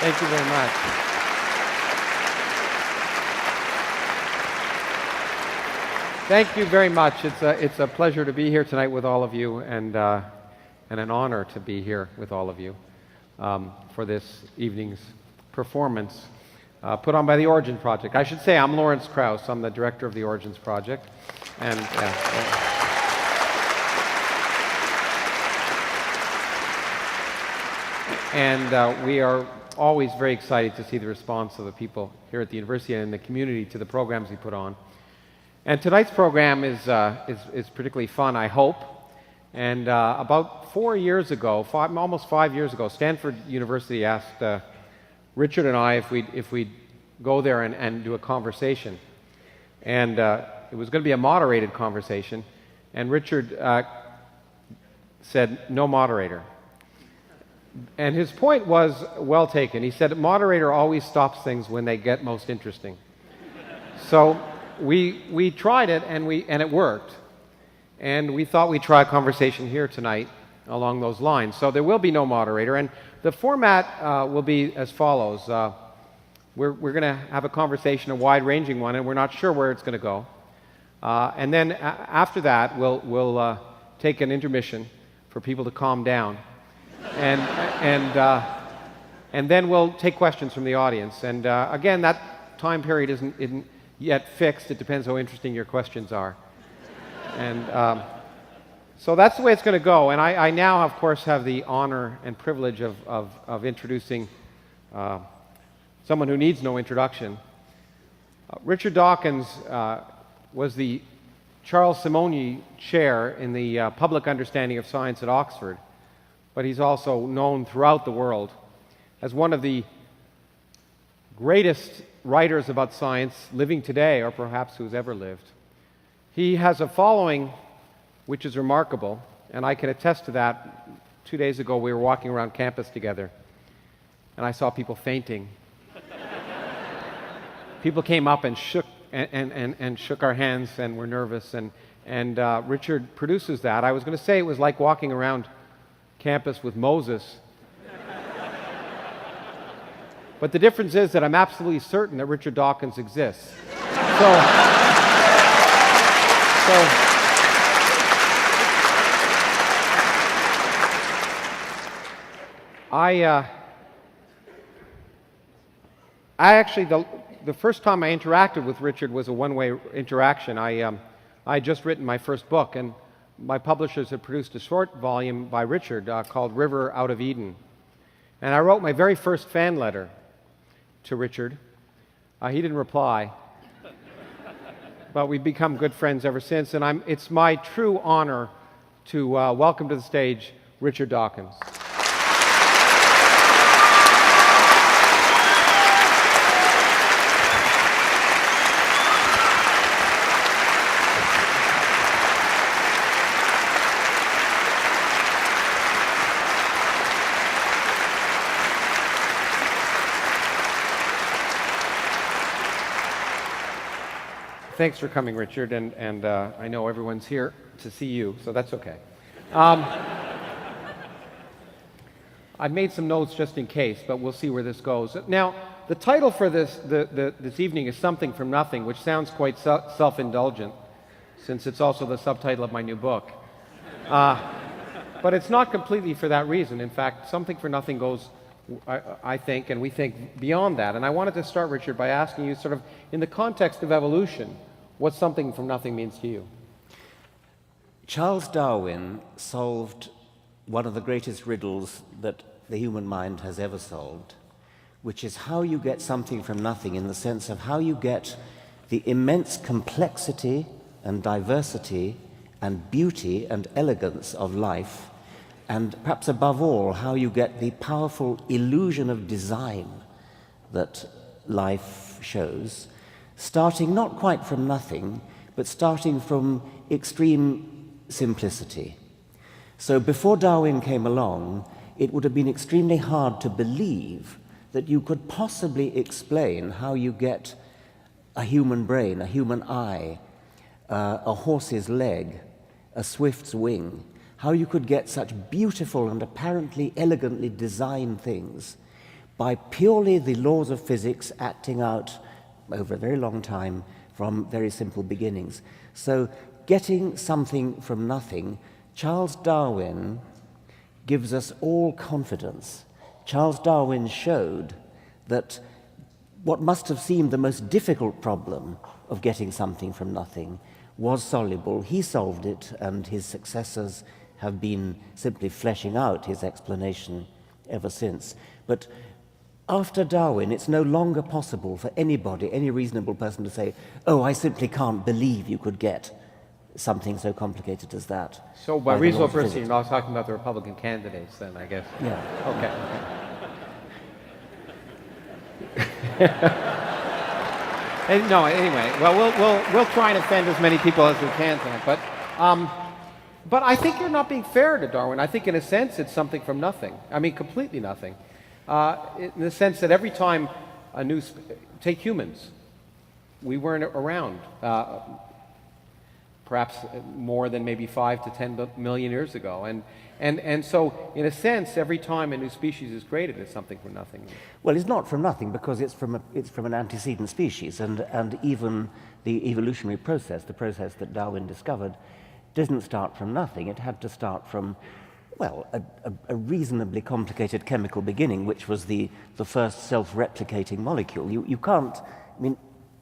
Thank you very much. Thank you very much. It's a pleasure to be here tonight with all of you, and an honor to be here with all of you for this evening's performance put on by the Origins Project. I should say I'm Lawrence Krauss. I'm the director of the Origins Project, and we are always very excited to see the response of the people here at the university and in the community to the programs we put on. And tonight's program is particularly fun, I hope. And about 4 years ago, almost 5 years ago, Stanford University asked Richard and I if we'd go there and do a conversation. And it was going to be a moderated conversation. And Richard said, "No moderator." And his point was well taken. He said, "Moderator always stops things when they get most interesting." So we tried it, and it worked. And we thought we'd try a conversation here tonight along those lines. So there will be no moderator, and the format will be as follows. We're going to have a conversation, a wide-ranging one, and we're not sure where it's going to go. And then after that, we'll take an intermission for people to calm down. And then we'll take questions from the audience. And again, that time period isn't yet fixed. It depends how interesting your questions are. And so that's the way it's going to go. And I now, of course, have the honor and privilege of introducing someone who needs no introduction. Richard Dawkins was the Charles Simonyi Chair in the Public Understanding of Science at Oxford. But he's also known throughout the world as one of the greatest writers about science living today, or perhaps who's ever lived. He has a following which is remarkable, and I can attest to that. 2 days ago, we were walking around campus together, and I saw people fainting. People came up and shook our hands and were nervous, and Richard produces that. I was going to say it was like walking around campus with Moses. But the difference is that I'm absolutely certain that Richard Dawkins exists. I actually, the first time I interacted with Richard was a one-way interaction. I had just written my first book, and my publishers had produced a short volume by Richard called River Out of Eden. And I wrote my very first fan letter to Richard. He didn't reply. But we've become good friends ever since, and it's my true honor to welcome to the stage Richard Dawkins. Thanks for coming, Richard, and I know everyone's here to see you, so that's okay. I've made some notes just in case, but we'll see where this goes. Now, the title for this evening is Something from Nothing, which sounds quite self-indulgent, since it's also the subtitle of my new book. But it's not completely for that reason. In fact, Something for Nothing goes, I think, and we think, beyond that. And I wanted to start, Richard, by asking you, sort of, in the context of evolution, what something from nothing means to you. Charles Darwin solved one of the greatest riddles that the human mind has ever solved, which is how you get something from nothing, in the sense of how you get the immense complexity and diversity and beauty and elegance of life, and perhaps above all, how you get the powerful illusion of design that life shows, starting not quite from nothing, but starting from extreme simplicity. So before Darwin came along, it would have been extremely hard to believe that you could possibly explain how you get a human brain, a human eye, a horse's leg, a swift's wing, how you could get such beautiful and apparently elegantly designed things by purely the laws of physics acting out over a very long time from very simple beginnings. So getting something from nothing, Charles Darwin gives us all confidence. Charles Darwin showed that what must have seemed the most difficult problem of getting something from nothing was soluble. He solved it, and his successors have been simply fleshing out his explanation ever since. But after Darwin, it's no longer possible for anybody, any reasonable person, to say, oh, I simply can't believe you could get something so complicated as that. So by the reasonable laws of person, you're physics. not talking about the Republican candidates then, I guess. Yeah. Okay. No, anyway, well, we'll try and offend as many people as we can tonight. But I think you're not being fair to Darwin. I think in a sense it's something from nothing. I mean, completely nothing. In the sense that every time take humans, we weren't around. Perhaps more than maybe 5 to 10 million years ago. And so, in a sense, every time a new species is created, it's something from nothing. Well, it's not from nothing because it's from an antecedent species, and even the evolutionary process, the process that Darwin discovered, didn't start from nothing. It had to start from, well, a reasonably complicated chemical beginning, which was the first self-replicating molecule. You can't, I mean,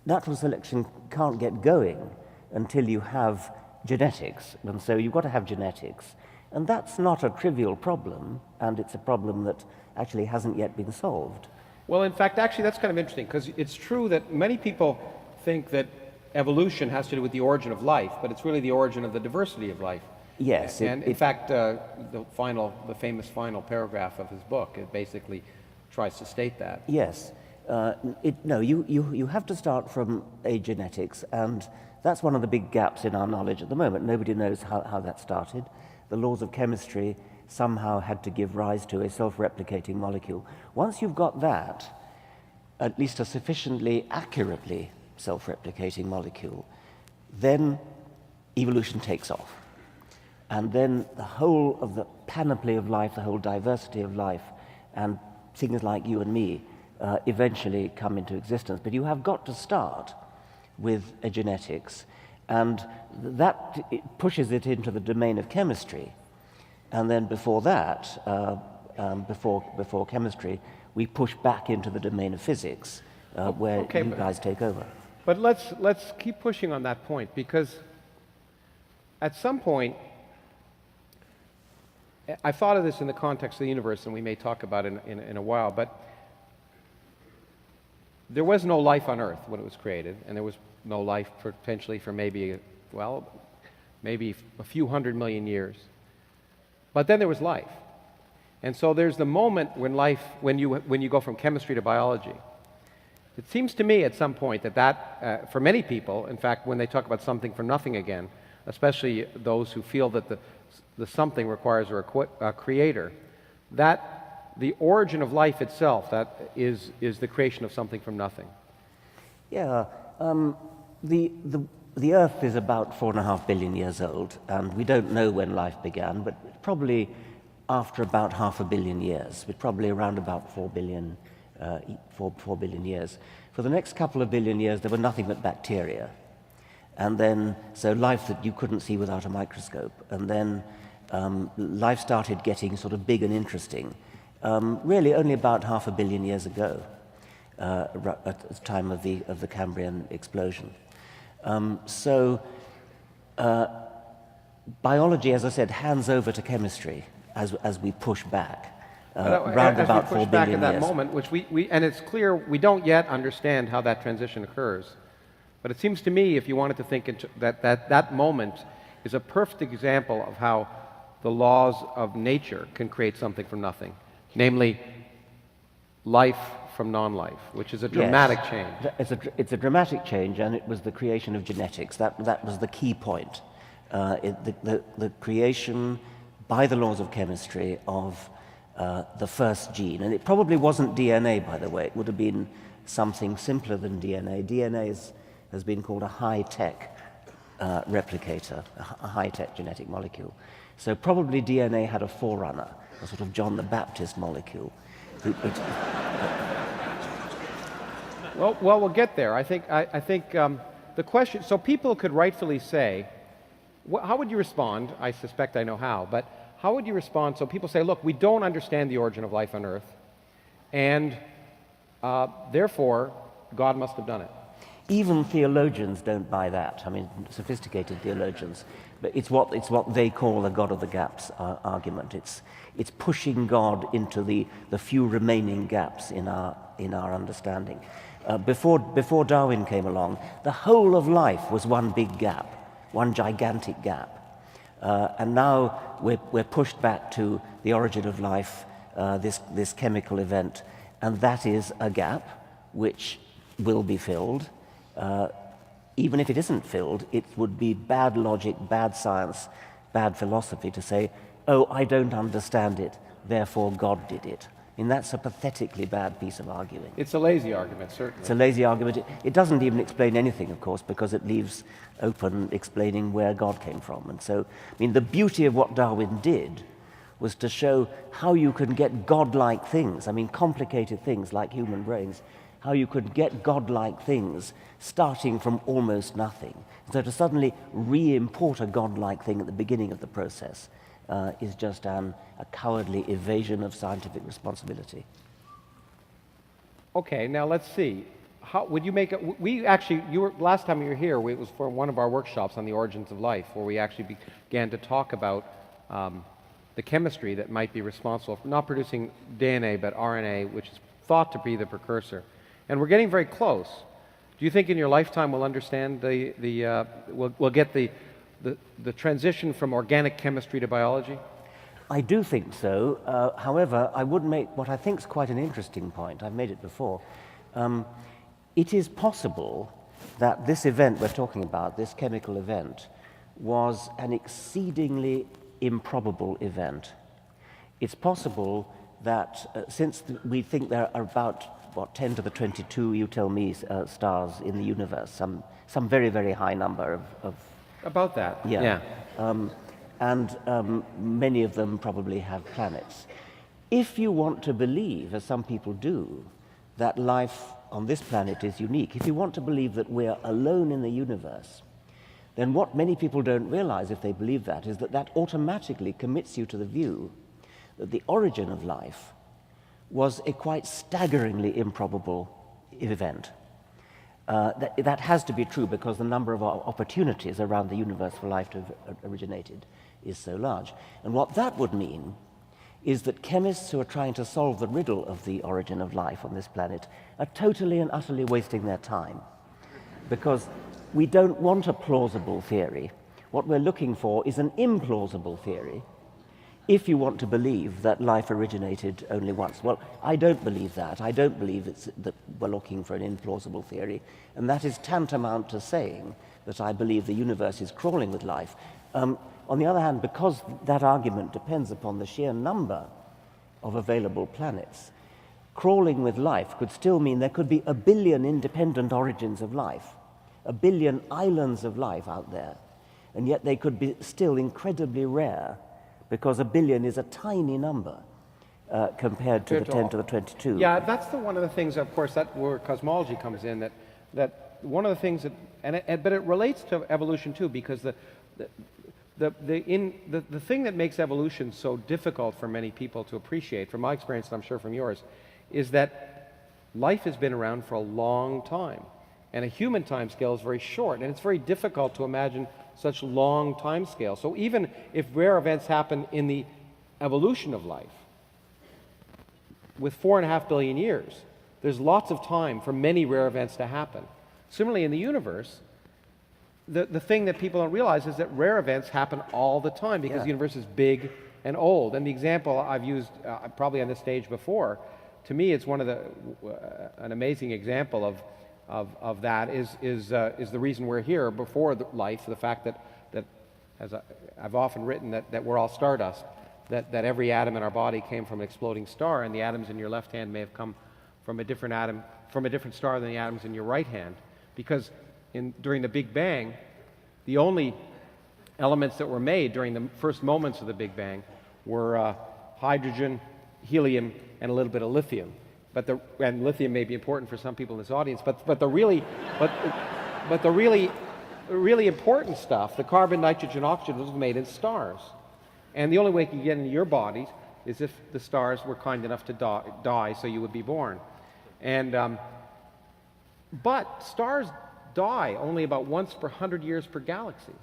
natural selection can't get going until you have genetics, and so you've got to have genetics. And that's not a trivial problem, and it's a problem that actually hasn't yet been solved. Well, in fact, actually, that's kind of interesting, because it's true that many people think that evolution has to do with the origin of life, but it's really the origin of the diversity of life. Yes. And in fact, the famous final paragraph of his book, it basically tries to state that. Yes. No, you have to start from a genetics, and that's one of the big gaps in our knowledge at the moment. Nobody knows how that started. The laws of chemistry somehow had to give rise to a self-replicating molecule. Once you've got that, at least a sufficiently accurately self-replicating molecule, then evolution takes off. And then the whole of the panoply of life, the whole diversity of life, and things like you and me eventually come into existence. But you have got to start with a genetics, and that pushes it into the domain of chemistry. And then before that, before chemistry, we push back into the domain of physics, where you guys take over. But let's keep pushing on that point, because at some point, I thought of this in the context of the universe, and we may talk about it in a while, but there was no life on Earth when it was created, and there was no life potentially for maybe a few 100 million years. But then there was life. And so there's the moment when you go from chemistry to biology. It seems to me at some point that for many people, in fact, when they talk about something from nothing again, especially those who feel that the something requires a creator, that the origin of life itself, that is the creation of something from nothing. Yeah. The Earth is about 4.5 billion years old, and we don't know when life began, but probably after about 500 million years, but probably around about 4 billion years. For the next couple of billion years, there were nothing but bacteria. And then, so life that you couldn't see without a microscope. And then life started getting sort of big and interesting, really only about 500 million years ago, at the time of the Cambrian explosion. Biology, as I said, hands over to chemistry as we push back. Round about 4 billion years. Back in that moment, which and it's clear we don't yet understand how that transition occurs. But it seems to me, if you wanted to think that moment is a perfect example of how the laws of nature can create something from nothing, namely life from non-life, which is a dramatic change. It's a dramatic change, and it was the creation of genetics. That was the key point. The creation by the laws of chemistry of the first gene. And it probably wasn't DNA, by the way. It would have been something simpler than DNA. DNA has been called a high-tech replicator, a high-tech genetic molecule. So probably DNA had a forerunner, a sort of John the Baptist molecule. Well, we'll get there. I think the question. So people could rightfully say, how would you respond? I suspect I know how, but how would you respond? So people say, look, we don't understand the origin of life on Earth, and therefore God must have done it. Even theologians don't buy that. I mean, sophisticated theologians. But it's what they call the God of the gaps argument. It's pushing God into the few remaining gaps in our understanding. Before Darwin came along, the whole of life was one big gap, one gigantic gap. And now we're pushed back to the origin of life, this chemical event, and that is a gap which will be filled. Even if it isn't filled, it would be bad logic, bad science, bad philosophy to say, oh, I don't understand it, therefore God did it. I mean, that's a pathetically bad piece of arguing. It's a lazy argument, certainly. It's a lazy argument. It doesn't even explain anything, of course, because it leaves open explaining where God came from. And so, I mean, the beauty of what Darwin did was to show how you can get godlike things, I mean, complicated things like human brains, how you could get godlike things starting from almost nothing. So to suddenly re-import a godlike thing at the beginning of the process is just a cowardly evasion of scientific responsibility. Okay, now let's see. How would you make it? We actually, last time you were here, it was for one of our workshops on the origins of life, where we actually began to talk about the chemistry that might be responsible for not producing DNA but RNA, which is thought to be the precursor. And we're getting very close. Do you think in your lifetime we'll understand we'll get the transition from organic chemistry to biology? I do think so. However, I would make what I think is quite an interesting point. I've made it before. It is possible that this event we're talking about, this chemical event, was an exceedingly improbable event. It's possible that since we think there are about 10 to the 22, you tell me, stars in the universe, some very, very high number of About that, yeah. And many of them probably have planets. If you want to believe, as some people do, that life on this planet is unique, if you want to believe that we're alone in the universe, then what many people don't realize if they believe that is that automatically commits you to the view that the origin of life was a quite staggeringly improbable event. That has to be true because the number of opportunities around the universe for life to have originated is so large. And what that would mean is that chemists who are trying to solve the riddle of the origin of life on this planet are totally and utterly wasting their time, because we don't want a plausible theory. What we're looking for is an implausible theory, if you want to believe that life originated only once. Well, I don't believe that. I don't believe that we're looking for an implausible theory, and that is tantamount to saying that I believe the universe is crawling with life. On the other hand, because that argument depends upon the sheer number of available planets, crawling with life could still mean there could be a billion independent origins of life, a billion islands of life out there, and yet they could be still incredibly rare, because a billion is a tiny number compared to the 10 to the 22. Yeah, that's one of the things, of course, that where cosmology comes in, that one of the things that, but it relates to evolution too, because the thing that makes evolution so difficult for many people to appreciate, from my experience and I'm sure from yours, is that life has been around for a long time, and a human time scale is very short, and it's very difficult to imagine such long time scale. So even if rare events happen in the evolution of life, with 4.5 billion years, there's lots of time for many rare events to happen. Similarly, in the universe, the thing that people don't realize is that rare events happen all the time because the universe is big and old. And the example I've used probably on this stage before, to me it's one of an amazing example of that is the reason we're here before life, the fact that as I've often written, that we're all stardust, that every atom in our body came from an exploding star, and the atoms in your left hand may have come from a different atom, from a different star than the atoms in your right hand, because during the Big Bang, the only elements that were made during the first moments of the Big Bang were hydrogen, helium and a little bit of lithium. And lithium may be important for some people in this audience, but the really important stuff, the carbon, nitrogen, oxygen, was made in stars. And the only way it can get into your bodies is if the stars were kind enough to die so you would be born. But stars die only about once per 100 years per galaxy.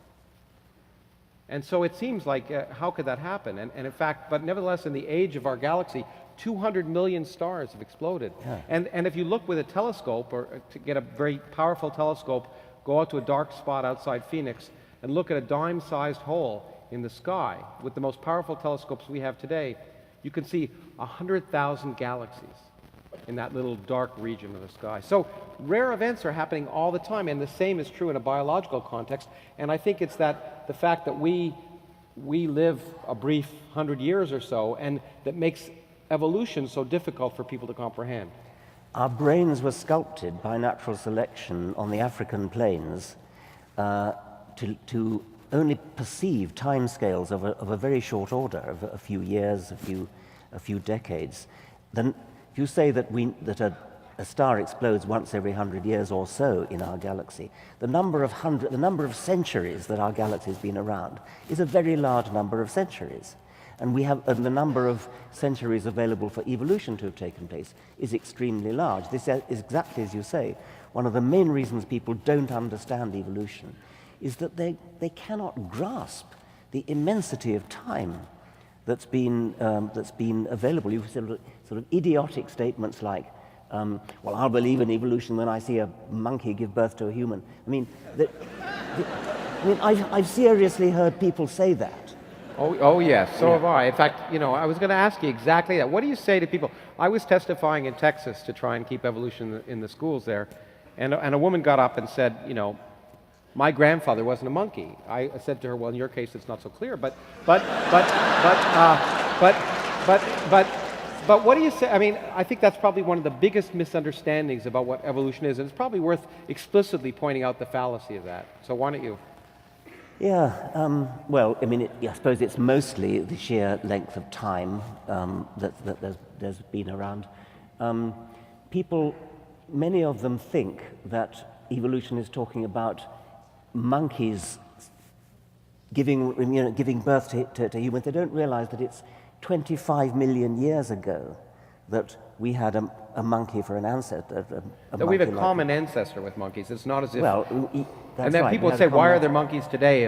And so it seems like, how could that happen? And in fact, but nevertheless, in the age of our galaxy, 200 million stars have exploded. Yeah. And if you look with a telescope, or to get a very powerful telescope, go out to a dark spot outside Phoenix and look at a dime-sized hole in the sky with the most powerful telescopes we have today, you can see 100,000 galaxies in that little dark region of the sky. So rare events are happening all the time, and the same is true in a biological context. And I think it's that the fact that we live a brief 100 years or so, and that makes evolution so difficult for people to comprehend. Our brains were sculpted by natural selection on the African plains to only perceive timescales of a very short order, of a few years, a few decades. Then, if you say that a star explodes once every 100 years or so in our galaxy, the number of centuries that our galaxy has been around is a very large number of centuries. And the number of centuries available for evolution to have taken place is extremely large. This is exactly as you say. One of the main reasons people don't understand evolution is that they cannot grasp the immensity of time that's been available. You sort of idiotic statements like, well, I'll believe in evolution when I see a monkey give birth to a human. I mean, I've seriously heard people say that. Oh yes, so have I. In fact, I was going to ask you exactly that. What do you say to people? I was testifying in Texas to try and keep evolution in the schools there, and a woman got up and said, my grandfather wasn't a monkey. I said to her, well, in your case, it's not so clear, but what do you say? I mean, I think that's probably one of the biggest misunderstandings about what evolution is, and it's probably worth explicitly pointing out the fallacy of that. So why don't you? Yeah, well, I mean, I suppose it's mostly the sheer length of time that there's been around. People, many of them think that evolution is talking about monkeys giving birth to humans. They don't realize that it's 25 million years ago that we had a monkey for an ancestor. So we have a common ancestor with monkeys. It's not as if... Well, that's and then right. people would say, why are there monkeys today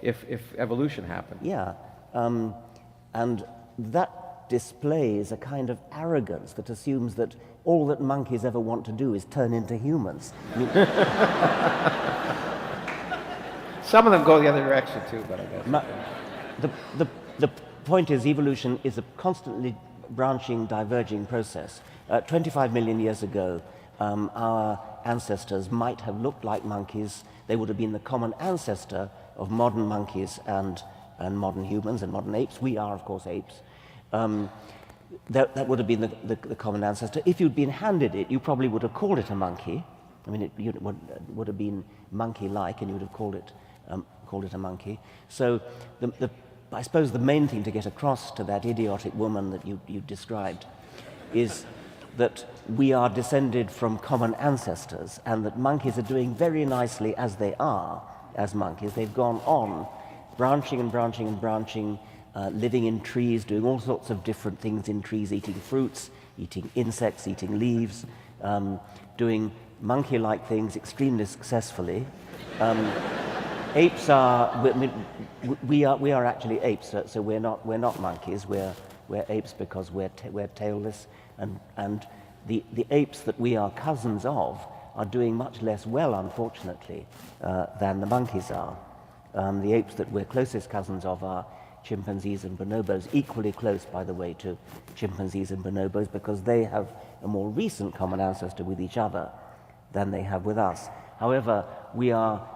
if evolution happened? Yeah, and that displays a kind of arrogance that assumes that all that monkeys ever want to do is turn into humans. I mean, some of them go the other direction too, but I guess. The point is, evolution is a constantly branching, diverging process. 25 million years ago, our ancestors might have looked like monkeys. They would have been the common ancestor of modern monkeys and modern humans and modern apes. We are, of course, apes. That would have been the common ancestor. If you'd been handed it, you probably would have called it a monkey. I mean, it would have been monkey-like, and you would have called it a monkey. So I suppose the main thing to get across to that idiotic woman that you described is that we are descended from common ancestors, and that monkeys are doing very nicely as they are, as monkeys. They've gone on branching and branching and branching, living in trees, doing all sorts of different things in trees, eating fruits, eating insects, eating leaves, doing monkey-like things extremely successfully. Apes are, we are actually apes, so we're not monkeys. We're apes because we're tailless, and the apes that we are cousins of are doing much less well, unfortunately, than the monkeys are. The apes that we're closest cousins of are chimpanzees and bonobos, equally close, by the way, to chimpanzees and bonobos, because they have a more recent common ancestor with each other than they have with us. However, we are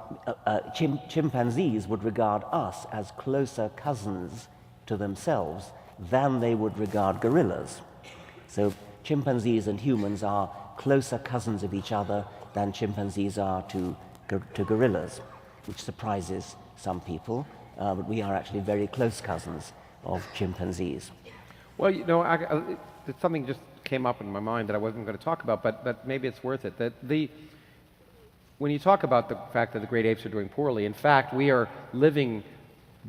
chimpanzees would regard us as closer cousins to themselves than they would regard gorillas. So chimpanzees and humans are closer cousins of each other than chimpanzees are to gorillas, which surprises some people, but we are actually very close cousins of chimpanzees. Well, you know, something just came up in my mind that I wasn't going to talk about, but maybe it's worth it. When you talk about the fact that the great apes are doing poorly, in fact, we are living,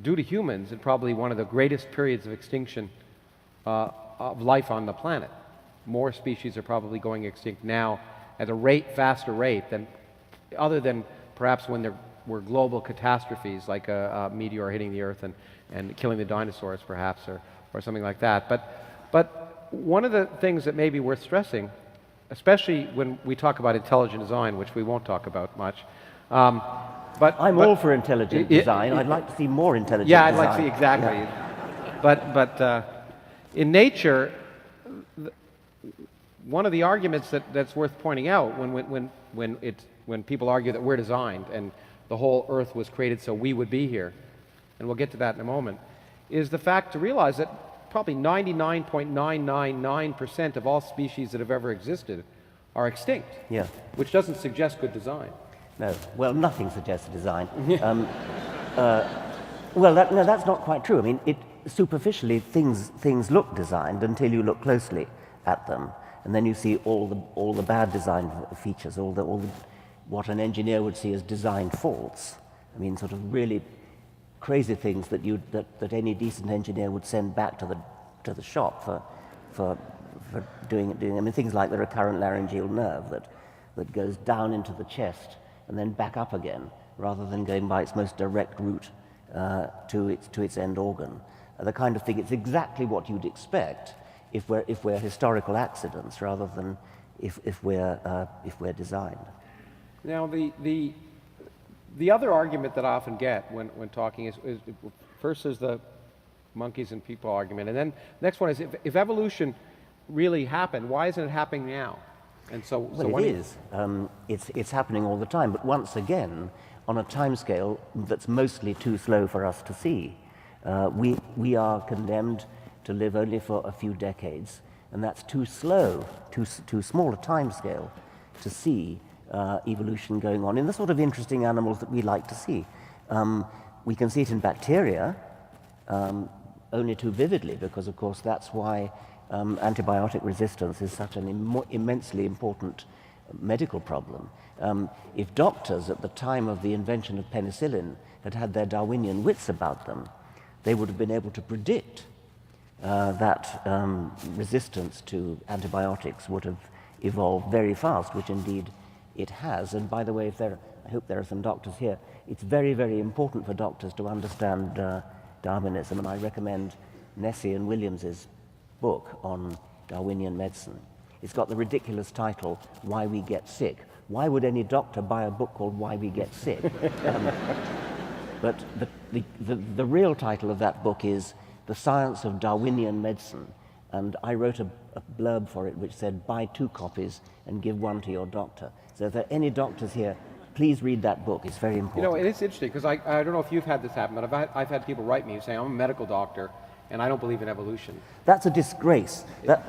due to humans, in probably one of the greatest periods of extinction of life on the planet. More species are probably going extinct now at a faster rate than, other than perhaps when there were global catastrophes like a meteor hitting the Earth and killing the dinosaurs, perhaps, or something like that. But one of the things that may be worth stressing, especially when we talk about intelligent design, which we won't talk about much. I'm all for intelligent design. I'd like to see more intelligent design. design. Yeah, I'd like to see, exactly. Yeah. But in nature, one of the arguments that's worth pointing out when people argue that we're designed and the whole Earth was created so we would be here, and we'll get to that in a moment, is the fact to realize that probably 99.999% of all species that have ever existed are extinct. Yeah. Which doesn't suggest good design. No. Well, nothing suggests design. Well, no, that's not quite true. I mean, superficially, things look designed until you look closely at them, and then you see all the bad design features, all the what an engineer would see as design faults. I mean, sort of really crazy things that any decent engineer would send back to the shop for doing. I mean, things like the recurrent laryngeal nerve that goes down into the chest and then back up again, rather than going by its most direct route to its end organ. The kind of thing. It's exactly what you'd expect if we're historical accidents, rather than if we're designed. Now, the other argument that I often get when talking is first is the monkeys and people argument, and then the next one is if evolution really happened, why isn't it happening now? And so, well, it is. It's happening all the time, but once again, on a timescale that's mostly too slow for us to see. We are condemned to live only for a few decades, and that's too slow, too small a timescale to see evolution going on in the sort of interesting animals that we like to see. We can see it in bacteria, only too vividly, because of course that's why antibiotic resistance is such an immensely important medical problem. If doctors at the time of the invention of penicillin had their Darwinian wits about them, they would have been able to predict that resistance to antibiotics would have evolved very fast, which indeed it has. And by the way, I hope there are some doctors here, it's very, very important for doctors to understand Darwinism, and I recommend Nessie and Williams's book on Darwinian medicine. It's got the ridiculous title, Why We Get Sick. Why would any doctor buy a book called Why We Get Sick? But the real title of that book is The Science of Darwinian Medicine, and I wrote a blurb for it which said, buy 2 copies and give 1 to your doctor. So if there are any doctors here, please read that book. It's very important. You know, it is interesting, because I don't know if you've had this happen, but I've had people write me saying, I'm a medical doctor, and I don't believe in evolution. That's a disgrace. Yeah.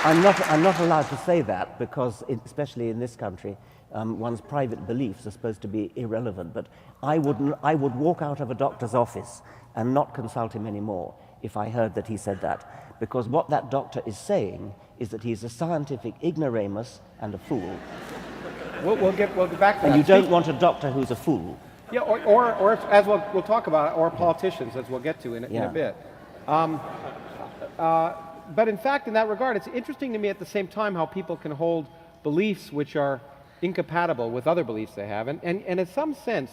I'm not allowed to say that, because, especially in this country, one's private beliefs are supposed to be irrelevant. But I would walk out of a doctor's office and not consult him anymore if I heard that he said that, because what that doctor is saying is that he's a scientific ignoramus and a fool. We'll get back to that. And you don't want a doctor who's a fool. Yeah, or as we'll talk about, or politicians, as we'll get to in a bit. But in fact, in that regard, it's interesting to me at the same time how people can hold beliefs which are incompatible with other beliefs they have. And in some sense,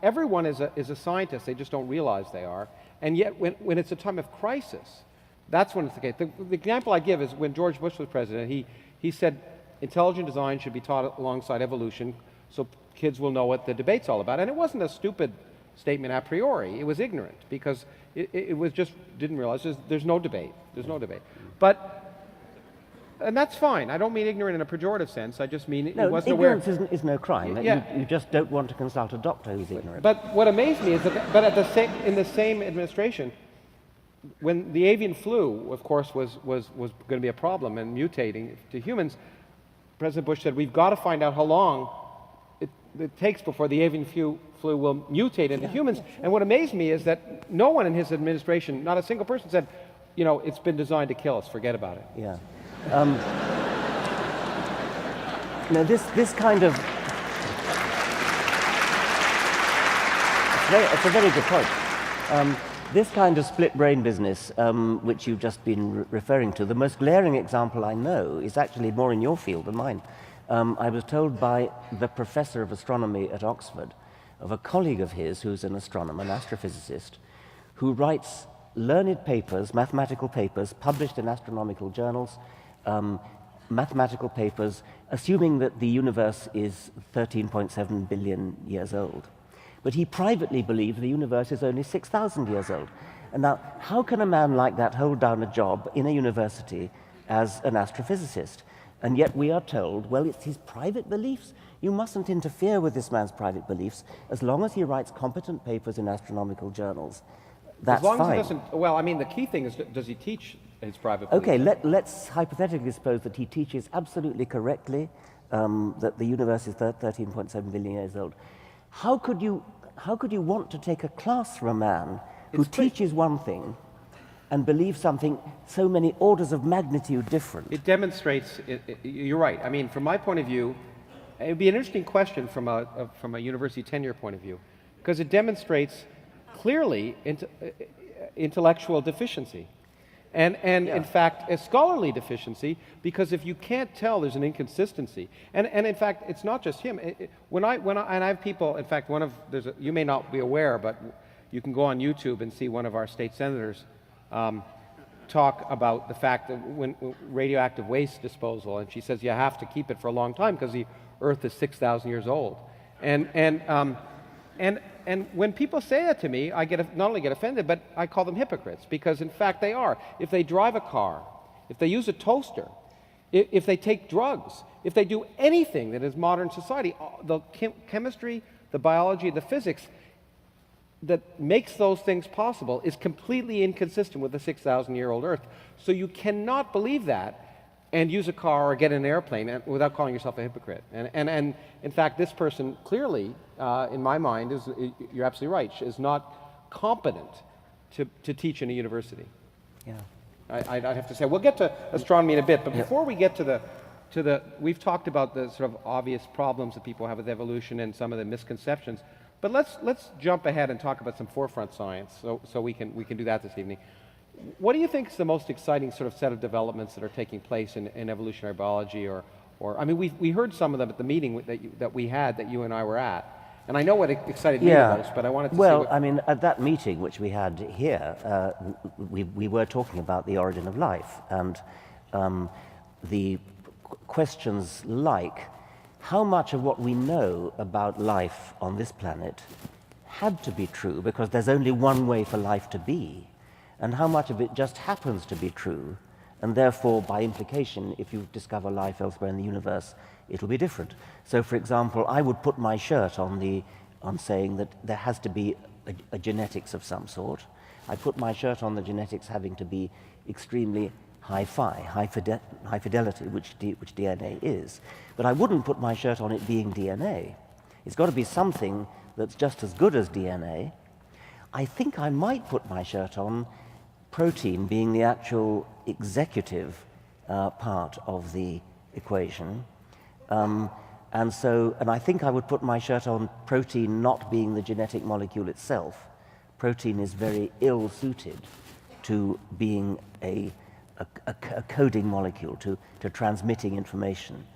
everyone is a scientist, they just don't realize they are. And yet, when it's a time of crisis, that's when it's the case. The example I give is when George Bush was president, he said intelligent design should be taught alongside evolution so kids will know what the debate's all about. And it wasn't a stupid statement a priori. It was ignorant, because it was just didn't realize there's no debate. There's no debate. And that's fine. I don't mean ignorant in a pejorative sense. I just mean it wasn't aware. Ignorance is no crime. Yeah. You just don't want to consult a doctor who's ignorant. But what amazed me is that, in the same administration, when the avian flu, of course, was going to be a problem and mutating to humans, President Bush said, we've got to find out how long it takes before the avian flu will mutate into humans. And what amazed me is that no one in his administration, not a single person, said, you know, it's been designed to kill us, forget about it. Yeah. No, this kind of... It's a very good point. This kind of split brain business, which you've just been referring to, the most glaring example I know is actually more in your field than mine. I was told by the professor of astronomy at Oxford of a colleague of his who's an astronomer, an astrophysicist, who writes learned papers, mathematical papers, published in astronomical journals, mathematical papers, assuming that the universe is 13.7 billion years old. But he privately believed the universe is only 6,000 years old. And now, how can a man like that hold down a job in a university as an astrophysicist? And yet we are told, well, it's his private beliefs. You mustn't interfere with this man's private beliefs as long as he writes competent papers in astronomical journals. That's fine. As long as he doesn't, well, I mean, the key thing is, does he teach his private beliefs? Okay, let's hypothetically suppose that he teaches absolutely correctly that the universe is 13.7 billion years old. How could you want to take a class from a man who teaches one thing and believes something so many orders of magnitude different? It demonstrates, you're right. I mean, from my point of view, it would be an interesting question from a university tenure point of view, because it demonstrates clearly intellectual deficiency. And in fact, a scholarly deficiency, because if you can't tell, there's an inconsistency. And in fact, it's not just him. And I have people, in fact, you may not be aware, but you can go on YouTube and see one of our state senators talk about the fact that when radioactive waste disposal, and she says you have to keep it for a long time because the Earth is 6,000 years old. And when people say that to me, I not only get offended, but I call them hypocrites, because in fact they are. If they drive a car, if they use a toaster, if they take drugs, if they do anything that is modern society, the chemistry, the biology, the physics that makes those things possible is completely inconsistent with the 6,000-year-old Earth. So you cannot believe that and use a car or get in an airplane without calling yourself a hypocrite. And in fact, this person clearly, in my mind, you're absolutely right, is not competent to teach in a university. Yeah. I'd have to say. We'll get to astronomy in a bit, but before we get to the, we've talked about the sort of obvious problems that people have with evolution and some of the misconceptions, but let's jump ahead and talk about some forefront science, so we can do that this evening. What do you think is the most exciting sort of set of developments that are taking place in evolutionary biology, or I mean, we heard some of them at the meeting that we had, that you and I were at, and I know what excited me the most, but I wanted to Well, I mean, at that meeting which we had here, we were talking about the origin of life, and the questions like how much of what we know about life on this planet had to be true because there's only one way for life to be, and how much of it just happens to be true, and therefore, by implication, if you discover life elsewhere in the universe, it'll be different. So, for example, I would put my shirt on saying that there has to be a genetics of some sort. I put my shirt on the genetics having to be extremely high fidelity, which DNA is. But I wouldn't put my shirt on it being DNA. It's got to be something that's just as good as DNA. I think I might put my shirt on protein being the actual executive part of the equation. And I think I would put my shirt on protein not being the genetic molecule itself. Protein is very ill-suited to being a coding molecule, to transmitting information.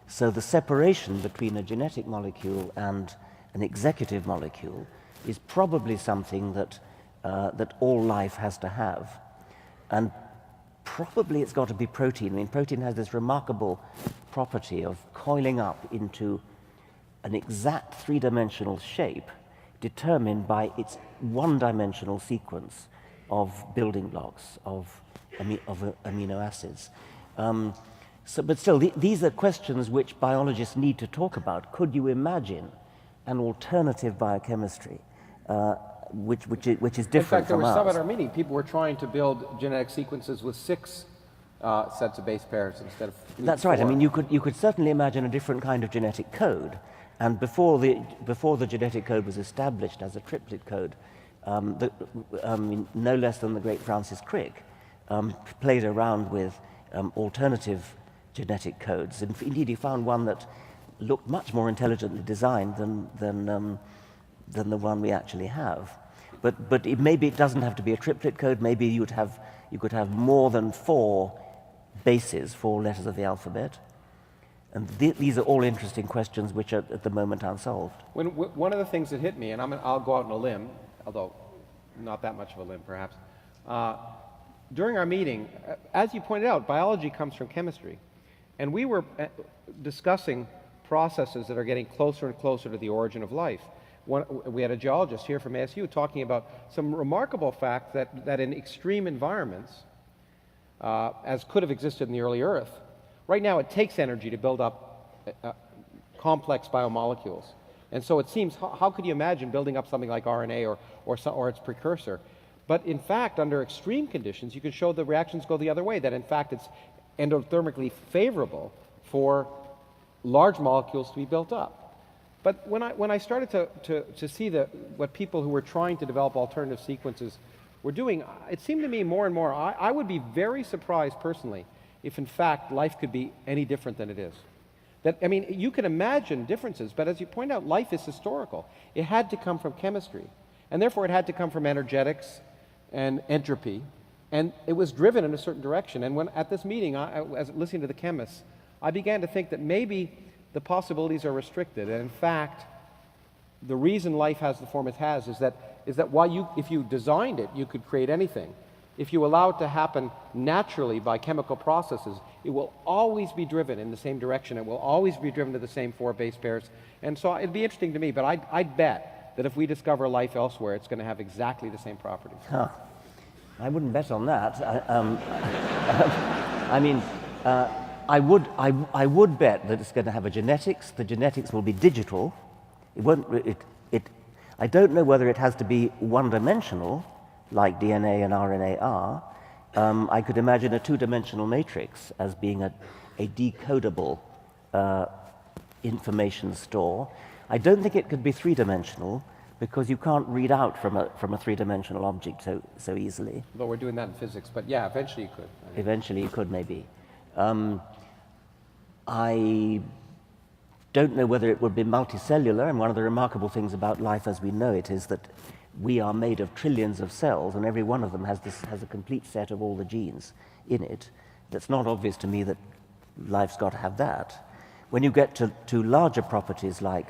So the separation between a genetic molecule and an executive molecule is probably something that all life has to have. And probably it's got to be protein. I mean, protein has this remarkable property of coiling up into an exact three-dimensional shape determined by its one-dimensional sequence of building blocks, of amino acids. But still, these are questions which biologists need to talk about. Could you imagine an alternative biochemistry which is different from ours? In fact, there were some at our meeting. People were trying to build genetic sequences with 6 sets of base pairs instead of 4. That's right. I mean, you could certainly imagine a different kind of genetic code, And before the genetic code was established as a triplet code, no less than the great Francis Crick played around with alternative genetic codes. And indeed, he found one that looked much more intelligently designed than the one we actually have. But maybe it doesn't have to be a triplet code. Maybe you could have more than 4 bases, 4 letters of the alphabet. And these are all interesting questions which are at the moment unsolved. One of the things that hit me, and I'll go out on a limb, although not that much of a limb perhaps, during our meeting, as you pointed out, biology comes from chemistry. And we were discussing processes that are getting closer and closer to the origin of life. We had a geologist here from ASU talking about some remarkable fact that in extreme environments, as could have existed in the early Earth, right now it takes energy to build up complex biomolecules. And so it seems, how could you imagine building up something like RNA or its precursor? But in fact, under extreme conditions, you can show the reactions go the other way, that in fact it's endothermically favorable for large molecules to be built up. But when I started to see what people who were trying to develop alternative sequences were doing, it seemed to me more and more, I would be very surprised personally if in fact life could be any different than it is. I mean, you can imagine differences, but as you point out, life is historical. It had to come from chemistry, and therefore it had to come from energetics and entropy, and it was driven in a certain direction. And at this meeting, as listening to the chemists, I began to think that maybe the possibilities are restricted, and in fact, the reason life has the form it has is that if you designed it, you could create anything. If you allow it to happen naturally by chemical processes, it will always be driven in the same direction. It will always be driven to the same 4 base pairs. And so it'd be interesting to me, but I'd bet that if we discover life elsewhere, it's going to have exactly the same properties. Huh. I wouldn't bet on that. I would bet that it's going to have a genetics. The genetics will be digital. It won't. I don't know whether it has to be one-dimensional, like DNA and RNA are. I could imagine a 2-dimensional matrix as being a decodable information store. I don't think it could be 3-dimensional because you can't read out from a 3-dimensional object so easily. Though we're doing that in physics, but yeah, eventually you could. Eventually you could, maybe. I don't know whether it would be multicellular, and one of the remarkable things about life as we know it is that we are made of trillions of cells, and every one of them has a complete set of all the genes in it. That's not obvious to me that life's got to have that. When you get to larger properties like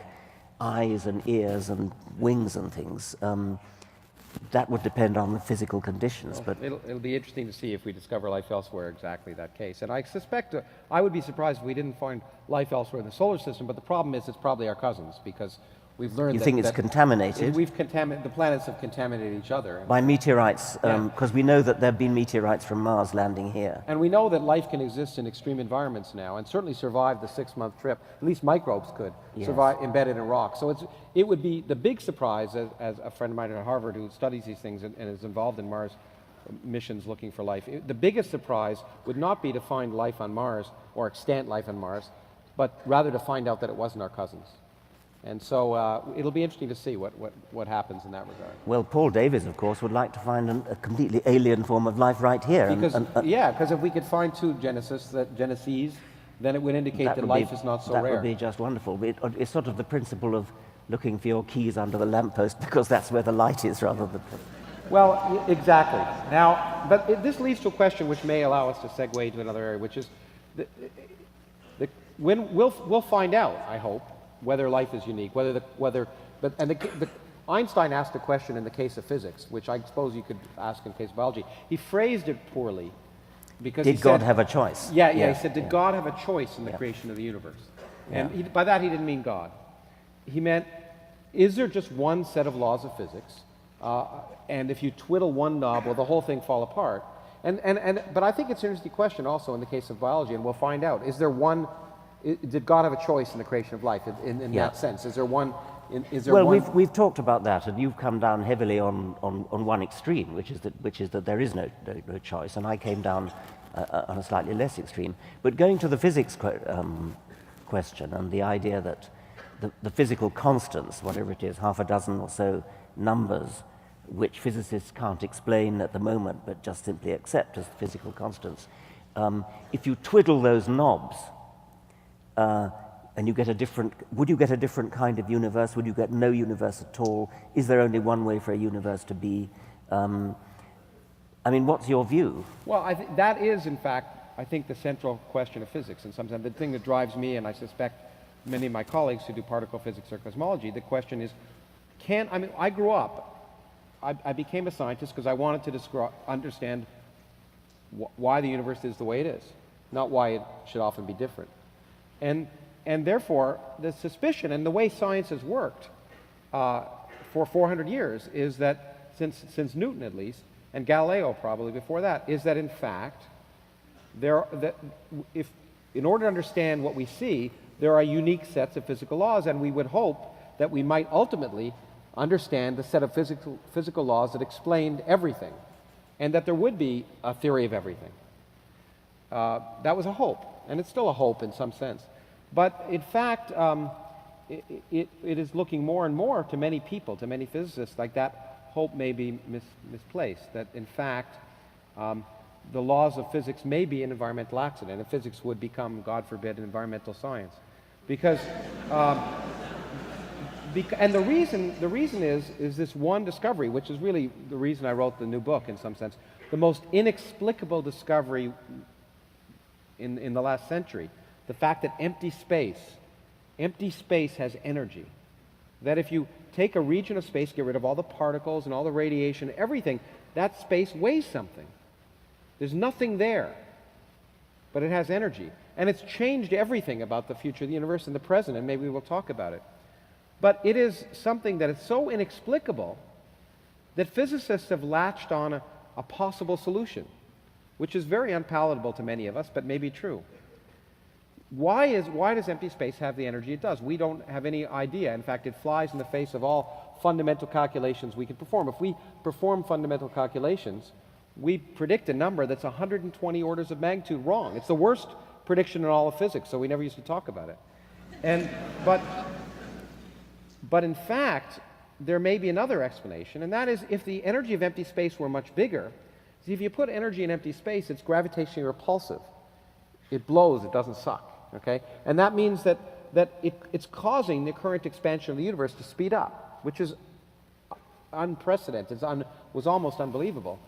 eyes and ears and wings and things, that would depend on the physical conditions. Well, but it'll be interesting to see if we discover life elsewhere exactly that case. And I suspect, I would be surprised if we didn't find life elsewhere in the solar system, but the problem is it's probably our cousins, because we've learned You think it's contaminated? The planets have contaminated each other. By meteorites, because we know that there have been meteorites from Mars landing here. And we know that life can exist in extreme environments now, and certainly survive the 6-month trip. At least microbes could survive embedded in rock. So it would be the big surprise, as a friend of mine at Harvard who studies these things and is involved in Mars missions looking for life. The biggest surprise would not be to find life on Mars or extant life on Mars, but rather to find out that it wasn't our cousins. And so it'll be interesting to see what happens in that regard. Well, Paul Davies, of course, would like to find a completely alien form of life right here. Because if we could find 2 geneses, then it would indicate that life is not so rare. That would be just wonderful. It's sort of the principle of looking for your keys under the lamppost, because that's where the light is rather than... Well, exactly. Now, but this leads to a question which may allow us to segue into another area, which is when we'll find out, I hope, whether life is unique, Einstein asked a question in the case of physics, which I suppose you could ask in the case of biology. He phrased it poorly because Did God have a choice? Yeah, he said, did God have a choice in the creation of the universe? And by that he didn't mean God. He meant, is there just one set of laws of physics, and if you twiddle one knob, will the whole thing fall apart? But I think it's an interesting question also in the case of biology, and we'll find out. Did God have a choice in the creation of life in that sense? Is there one? We've talked about that, and you've come down heavily on one extreme, which is that there is no choice, and I came down on a slightly less extreme. But going to the physics question and the idea that the physical constants, whatever it is, half a dozen or so numbers, which physicists can't explain at the moment, but just simply accept as physical constants. If you twiddle those knobs, and you get a different, would you get a different kind of universe? Would you get no universe at all? Is there only one way for a universe to be? I mean, what's your view? Well, that is, in fact, I think the central question of physics. And sometimes the thing that drives me, and I suspect many of my colleagues who do particle physics or cosmology, the question is, I grew up, I became a scientist because I wanted to understand why the universe is the way it is, not why it should often be different. And therefore, the suspicion and the way science has worked for 400 years is that, since Newton at least, and Galileo probably before that, is that in fact, in order to understand what we see, there are unique sets of physical laws, and we would hope that we might ultimately understand the set of physical laws that explained everything, and that there would be a theory of everything. That was a hope, and it's still a hope in some sense. But in fact, it is looking more and more to many people, to many physicists, like that hope may be misplaced, that in fact, the laws of physics may be an environmental accident, and physics would become, God forbid, an environmental science. Because, and the reason is this one discovery, which is really the reason I wrote the new book in some sense, the most inexplicable discovery in the last century, the fact that empty space has energy. That if you take a region of space, get rid of all the particles and all the radiation, everything, that space weighs something. There's nothing there, but it has energy. And it's changed everything about the future of the universe and the present, and maybe we'll talk about it. But it is something that is so inexplicable that physicists have latched on a possible solution, which is very unpalatable to many of us, but may be true. Why does empty space have the energy it does? We don't have any idea. In fact, it flies in the face of all fundamental calculations we can perform. If we perform fundamental calculations, we predict a number that's 120 orders of magnitude wrong. It's the worst prediction in all of physics, so we never used to talk about it. But in fact, there may be another explanation, and that is if the energy of empty space were much bigger, see, if you put energy in empty space, it's gravitationally repulsive. It blows, it doesn't suck. Okay? And that means that it's causing the current expansion of the universe to speed up, which is unprecedented, was almost unbelievable.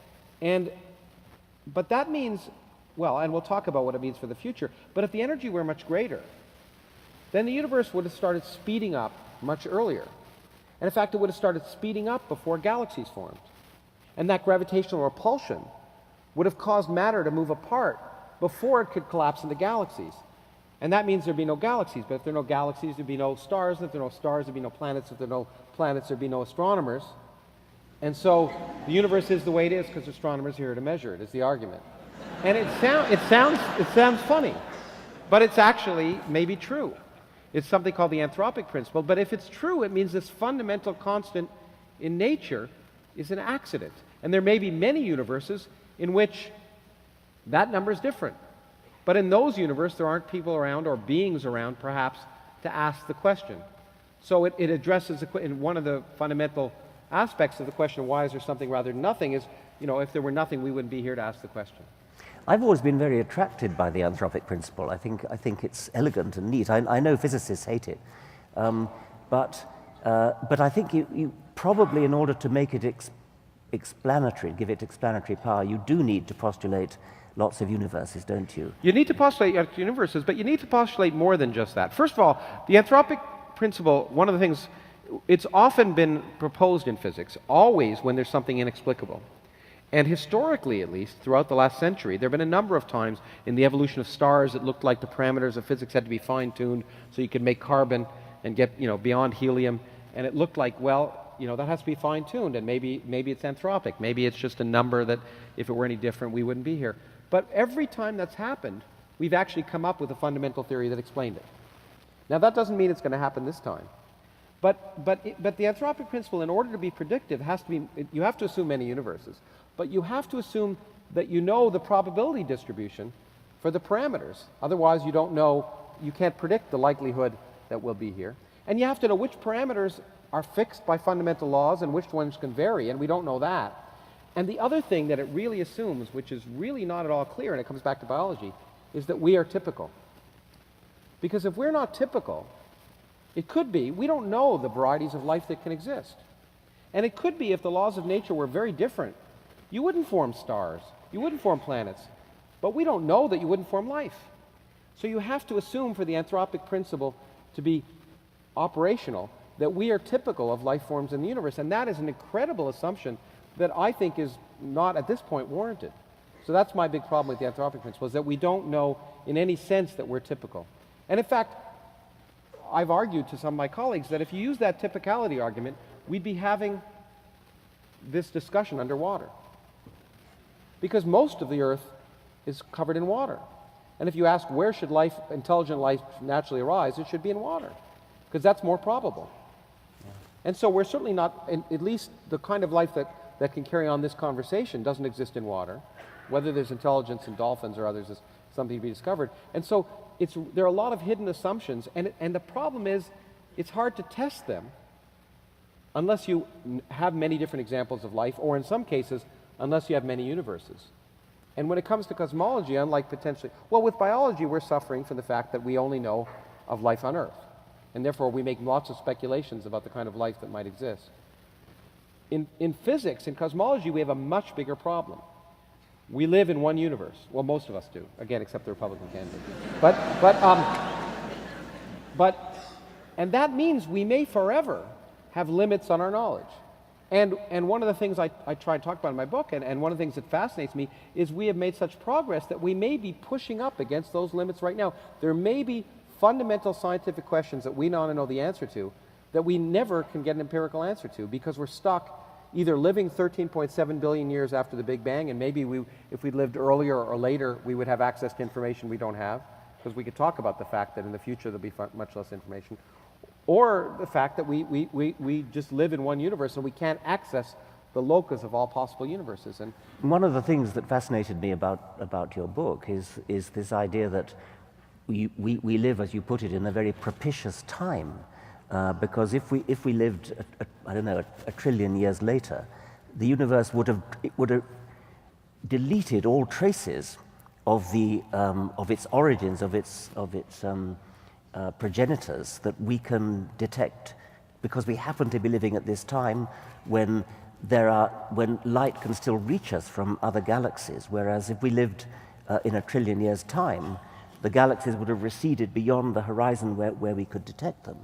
But that means, well, and we'll talk about what it means for the future, but if the energy were much greater, then the universe would have started speeding up much earlier. And in fact, it would have started speeding up before galaxies formed. And that gravitational repulsion would have caused matter to move apart before it could collapse into galaxies. And that means there'd be no galaxies. But if there are no galaxies, there'd be no stars. And if there are no stars, there'd be no planets. If there are no planets, there'd be no astronomers. And so the universe is the way it is because astronomers are here to measure it, is the argument. And it sounds funny, but it's actually maybe true. It's something called the anthropic principle. But if it's true, it means this fundamental constant in nature is an accident. And there may be many universes in which that number is different. But in those universes, there aren't people around or beings around, perhaps, to ask the question. So it addresses, in one of the fundamental aspects of the question, why is there something rather than nothing, is, if there were nothing, we wouldn't be here to ask the question. I've always been very attracted by the anthropic principle. I think it's elegant and neat. I know physicists hate it. But I think you probably, in order to make it explanatory, give it explanatory power, you do need to postulate lots of universes, don't you? You need to postulate universes, but you need to postulate more than just that. First of all, the anthropic principle, one of the things, it's often been proposed in physics, always when there's something inexplicable. And historically, at least, throughout the last century, there have been a number of times in the evolution of stars it looked like the parameters of physics had to be fine-tuned so you could make carbon and get beyond helium. And it looked like, well, that has to be fine-tuned, and maybe it's anthropic. Maybe it's just a number that if it were any different, we wouldn't be here. But every time that's happened, we've actually come up with a fundamental theory that explained it. Now, that doesn't mean it's going to happen this time. But the anthropic principle, in order to be predictive, you have to assume many universes. But you have to assume that you know the probability distribution for the parameters. Otherwise, you can't predict the likelihood that we'll be here. And you have to know which parameters are fixed by fundamental laws and which ones can vary, and we don't know that. And the other thing that it really assumes, which is really not at all clear, and it comes back to biology, is that we are typical. Because if we're not typical, it could be, we don't know the varieties of life that can exist. And it could be if the laws of nature were very different. You wouldn't form stars, you wouldn't form planets, but we don't know that you wouldn't form life. So you have to assume for the anthropic principle to be operational that we are typical of life forms in the universe, and that is an incredible assumption that I think is not at this point warranted. So that's my big problem with the anthropic principle, is that we don't know in any sense that we're typical. And in fact, I've argued to some of my colleagues that if you use that typicality argument, we'd be having this discussion underwater. Because most of the Earth is covered in water. And if you ask where should life, intelligent life naturally arise, it should be in water, because that's more probable. And so we're certainly not, at least the kind of life that can carry on this conversation doesn't exist in water. Whether there's intelligence in dolphins or others is something to be discovered. And so there are a lot of hidden assumptions, and the problem is it's hard to test them unless you have many different examples of life, or in some cases, unless you have many universes. And when it comes to cosmology, unlike potentially, well, with biology, we're suffering from the fact that we only know of life on Earth. And therefore, we make lots of speculations about the kind of life that might exist. In physics, in cosmology, we have a much bigger problem. We live in one universe. Well, most of us do. Again, except the Republican candidate. And that means we may forever have limits on our knowledge. And one of the things I try to talk about in my book, and one of the things that fascinates me, is we have made such progress that we may be pushing up against those limits right now. There may be fundamental scientific questions that we don't know the answer to, that we never can get an empirical answer to, because we're stuck either living 13.7 billion years after the Big Bang, and maybe if we lived earlier or later, we would have access to information we don't have, because we could talk about the fact that in the future there'll be much less information, or the fact that we just live in one universe and we can't access the locus of all possible universes. And one of the things that fascinated me about your book is this idea that we live, as you put it, in a very propitious time, because if we lived, I don't know, a trillion years later, the universe would have deleted all traces of its origins, of its progenitors that we can detect, because we happen to be living at this time when light can still reach us from other galaxies, whereas if we lived in a trillion years' time, the galaxies would have receded beyond the horizon where we could detect them.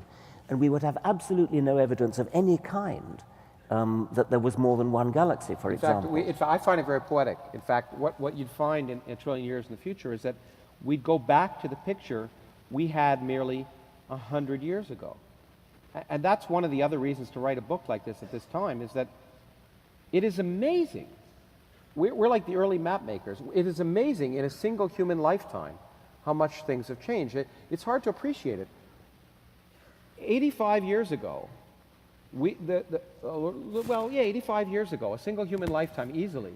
And we would have absolutely no evidence of any kind that there was more than one galaxy, for example. In fact, I find it very poetic. In fact, what you'd find in a trillion years in the future is that we'd go back to the picture we had merely 100 years ago. And that's one of the other reasons to write a book like this at this time, is that it is amazing. We're like the early map makers. It is amazing in a single human lifetime how much things have changed. It's hard to appreciate it. 85 years ago, 85 years ago, a single human lifetime easily,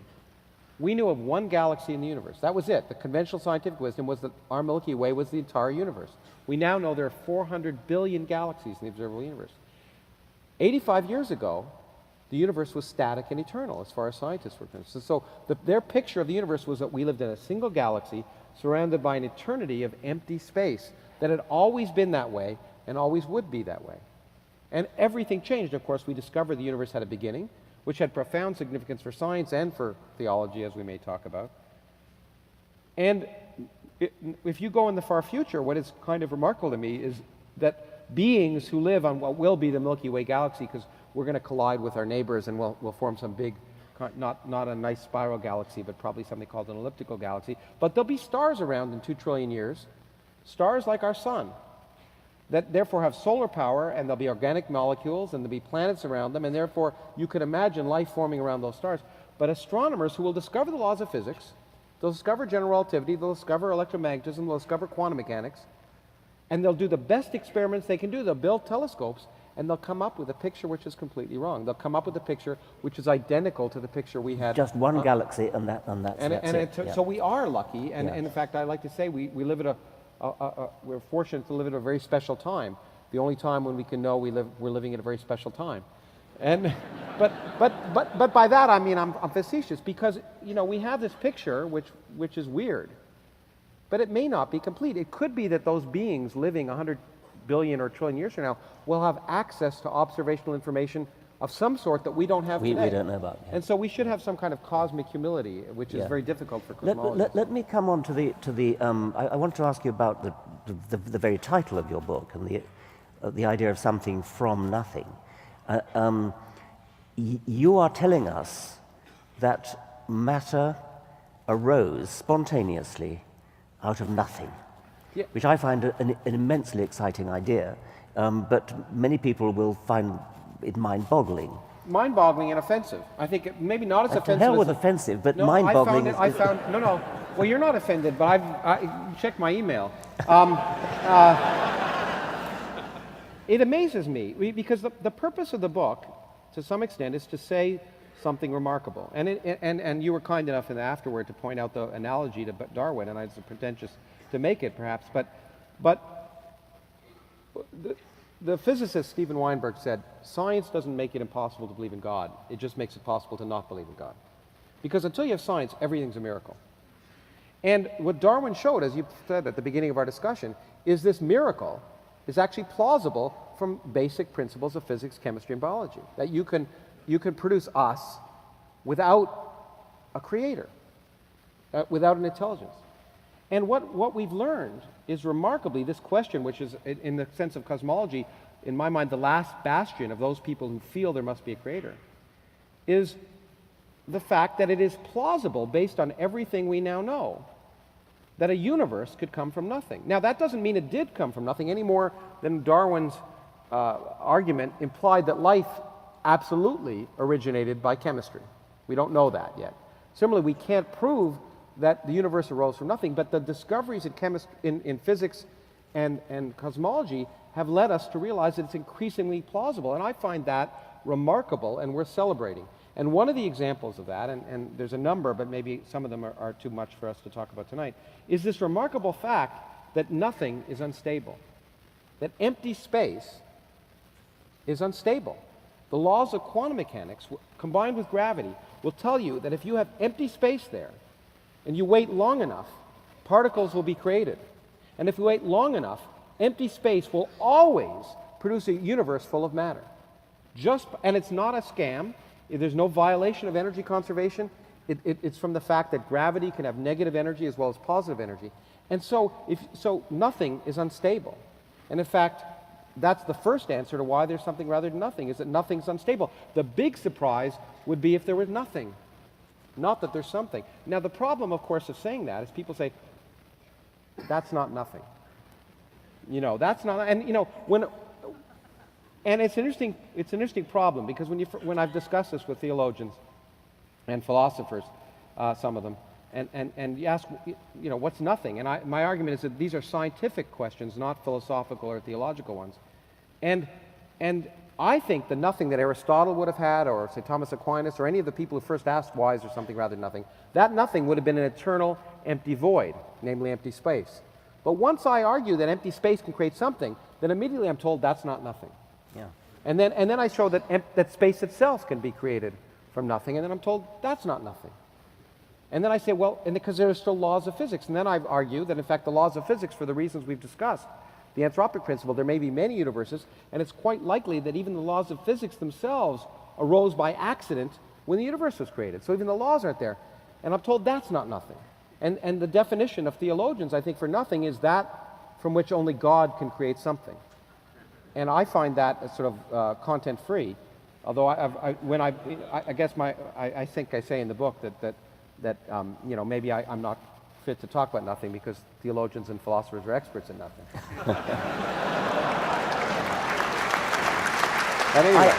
we knew of one galaxy in the universe. That was it. The conventional scientific wisdom was that our Milky Way was the entire universe. We now know there are 400 billion galaxies in the observable universe. 85 years ago, the universe was static and eternal as far as scientists were concerned. So their picture of the universe was that we lived in a single galaxy surrounded by an eternity of empty space, that had always been that way and always would be that way. And everything changed. Of course, we discovered the universe had a beginning, which had profound significance for science and for theology, as we may talk about. And if you go in the far future, what is kind of remarkable to me is that beings who live on what will be the Milky Way galaxy, because we're going to collide with our neighbors and we'll form some big, not a nice spiral galaxy, but probably something called an elliptical galaxy. But there'll be stars around in 2 trillion years, stars like our sun, that therefore have solar power, and there'll be organic molecules, and there'll be planets around them, and therefore you could imagine life forming around those stars. But astronomers who will discover the laws of physics, they'll discover general relativity, they'll discover electromagnetism, they'll discover quantum mechanics, and they'll do the best experiments they can do. They'll build telescopes, and they'll come up with a picture which is completely wrong. They'll come up with a picture which is identical to the picture we had. Just one galaxy, and that's it. Yeah. So we are lucky, and in fact, I like to say we live at we're fortunate to live at a very special time. the only time when we can know we're living at a very special time. And, but by that I mean I'm facetious, because we have this picture which is weird, but it may not be complete. It could be that those beings living 100 billion or trillion years from now will have access to observational information of some sort that we don't have today. We don't know about. Yeah. And so we should have some kind of cosmic humility, which is very difficult for cosmologists. Let me come on to the. I want to ask you about the very title of your book and the idea of something from nothing. You are telling us that matter arose spontaneously out of nothing, which I find an immensely exciting idea, but many people will find it mind-boggling. Mind-boggling and offensive. I think maybe not as offensive. To hell with offensive, but no, mind-boggling. No. Well, you're not offended, but I checked my email. It amazes me because the purpose of the book, to some extent, is to say something remarkable. And you were kind enough in the afterward to point out the analogy to Darwin, and I was pretentious to make it, perhaps. But the physicist Steven Weinberg said, science doesn't make it impossible to believe in God. It just makes it possible to not believe in God. Because until you have science, everything's a miracle. And what Darwin showed, as you said at the beginning of our discussion, is this miracle is actually plausible from basic principles of physics, chemistry, and biology. That you can produce us without a creator, without an intelligence. And what we've learned is remarkably this question, which is, in the sense of cosmology, in my mind, the last bastion of those people who feel there must be a creator, is the fact that it is plausible, based on everything we now know, that a universe could come from nothing. Now, that doesn't mean it did come from nothing any more than Darwin's argument implied that life absolutely originated by chemistry. We don't know that yet. Similarly, we can't prove that the universe arose from nothing, but the discoveries in physics and cosmology have led us to realize that it's increasingly plausible, and I find that remarkable and worth celebrating. And one of the examples of that, and there's a number, but maybe some of them are too much for us to talk about tonight, is this remarkable fact that nothing is unstable, that empty space is unstable. The laws of quantum mechanics, combined with gravity, will tell you that if you have empty space there, and you wait long enough, particles will be created. And if you wait long enough, empty space will always produce a universe full of matter. And it's not a scam. There's no violation of energy conservation. It's from the fact that gravity can have negative energy as well as positive energy. And so nothing is unstable. And in fact, that's the first answer to why there's something rather than nothing, is that nothing's unstable. The big surprise would be if there was nothing. Not that there's something. Now, the problem, of course, of saying that is people say, that's not nothing. That's not, and and it's an interesting problem, because when I've discussed this with theologians and philosophers, some of them, and you ask, what's nothing? And my argument is that these are scientific questions, not philosophical or theological ones. And I think the nothing that Aristotle would have had, or say Thomas Aquinas, or any of the people who first asked why is there something rather than nothing, that nothing would have been an eternal empty void, namely empty space. But once I argue that empty space can create something, then immediately I'm told that's not nothing. Yeah. And then I show that space itself can be created from nothing, and then I'm told that's not nothing. And then I say, well, and because there are still laws of physics. And then I argue that, in fact, the laws of physics, for the reasons we've discussed, the anthropic principle, there may be many universes, and it's quite likely that even the laws of physics themselves arose by accident when the universe was created. So even the laws aren't there. And I'm told that's not nothing. And the definition of theologians, I think, for nothing is that from which only God can create something. And I find that as sort of content-free, although I guess I think I say in the book that maybe I'm not fit to talk about nothing because theologians and philosophers are experts in nothing. But anyway,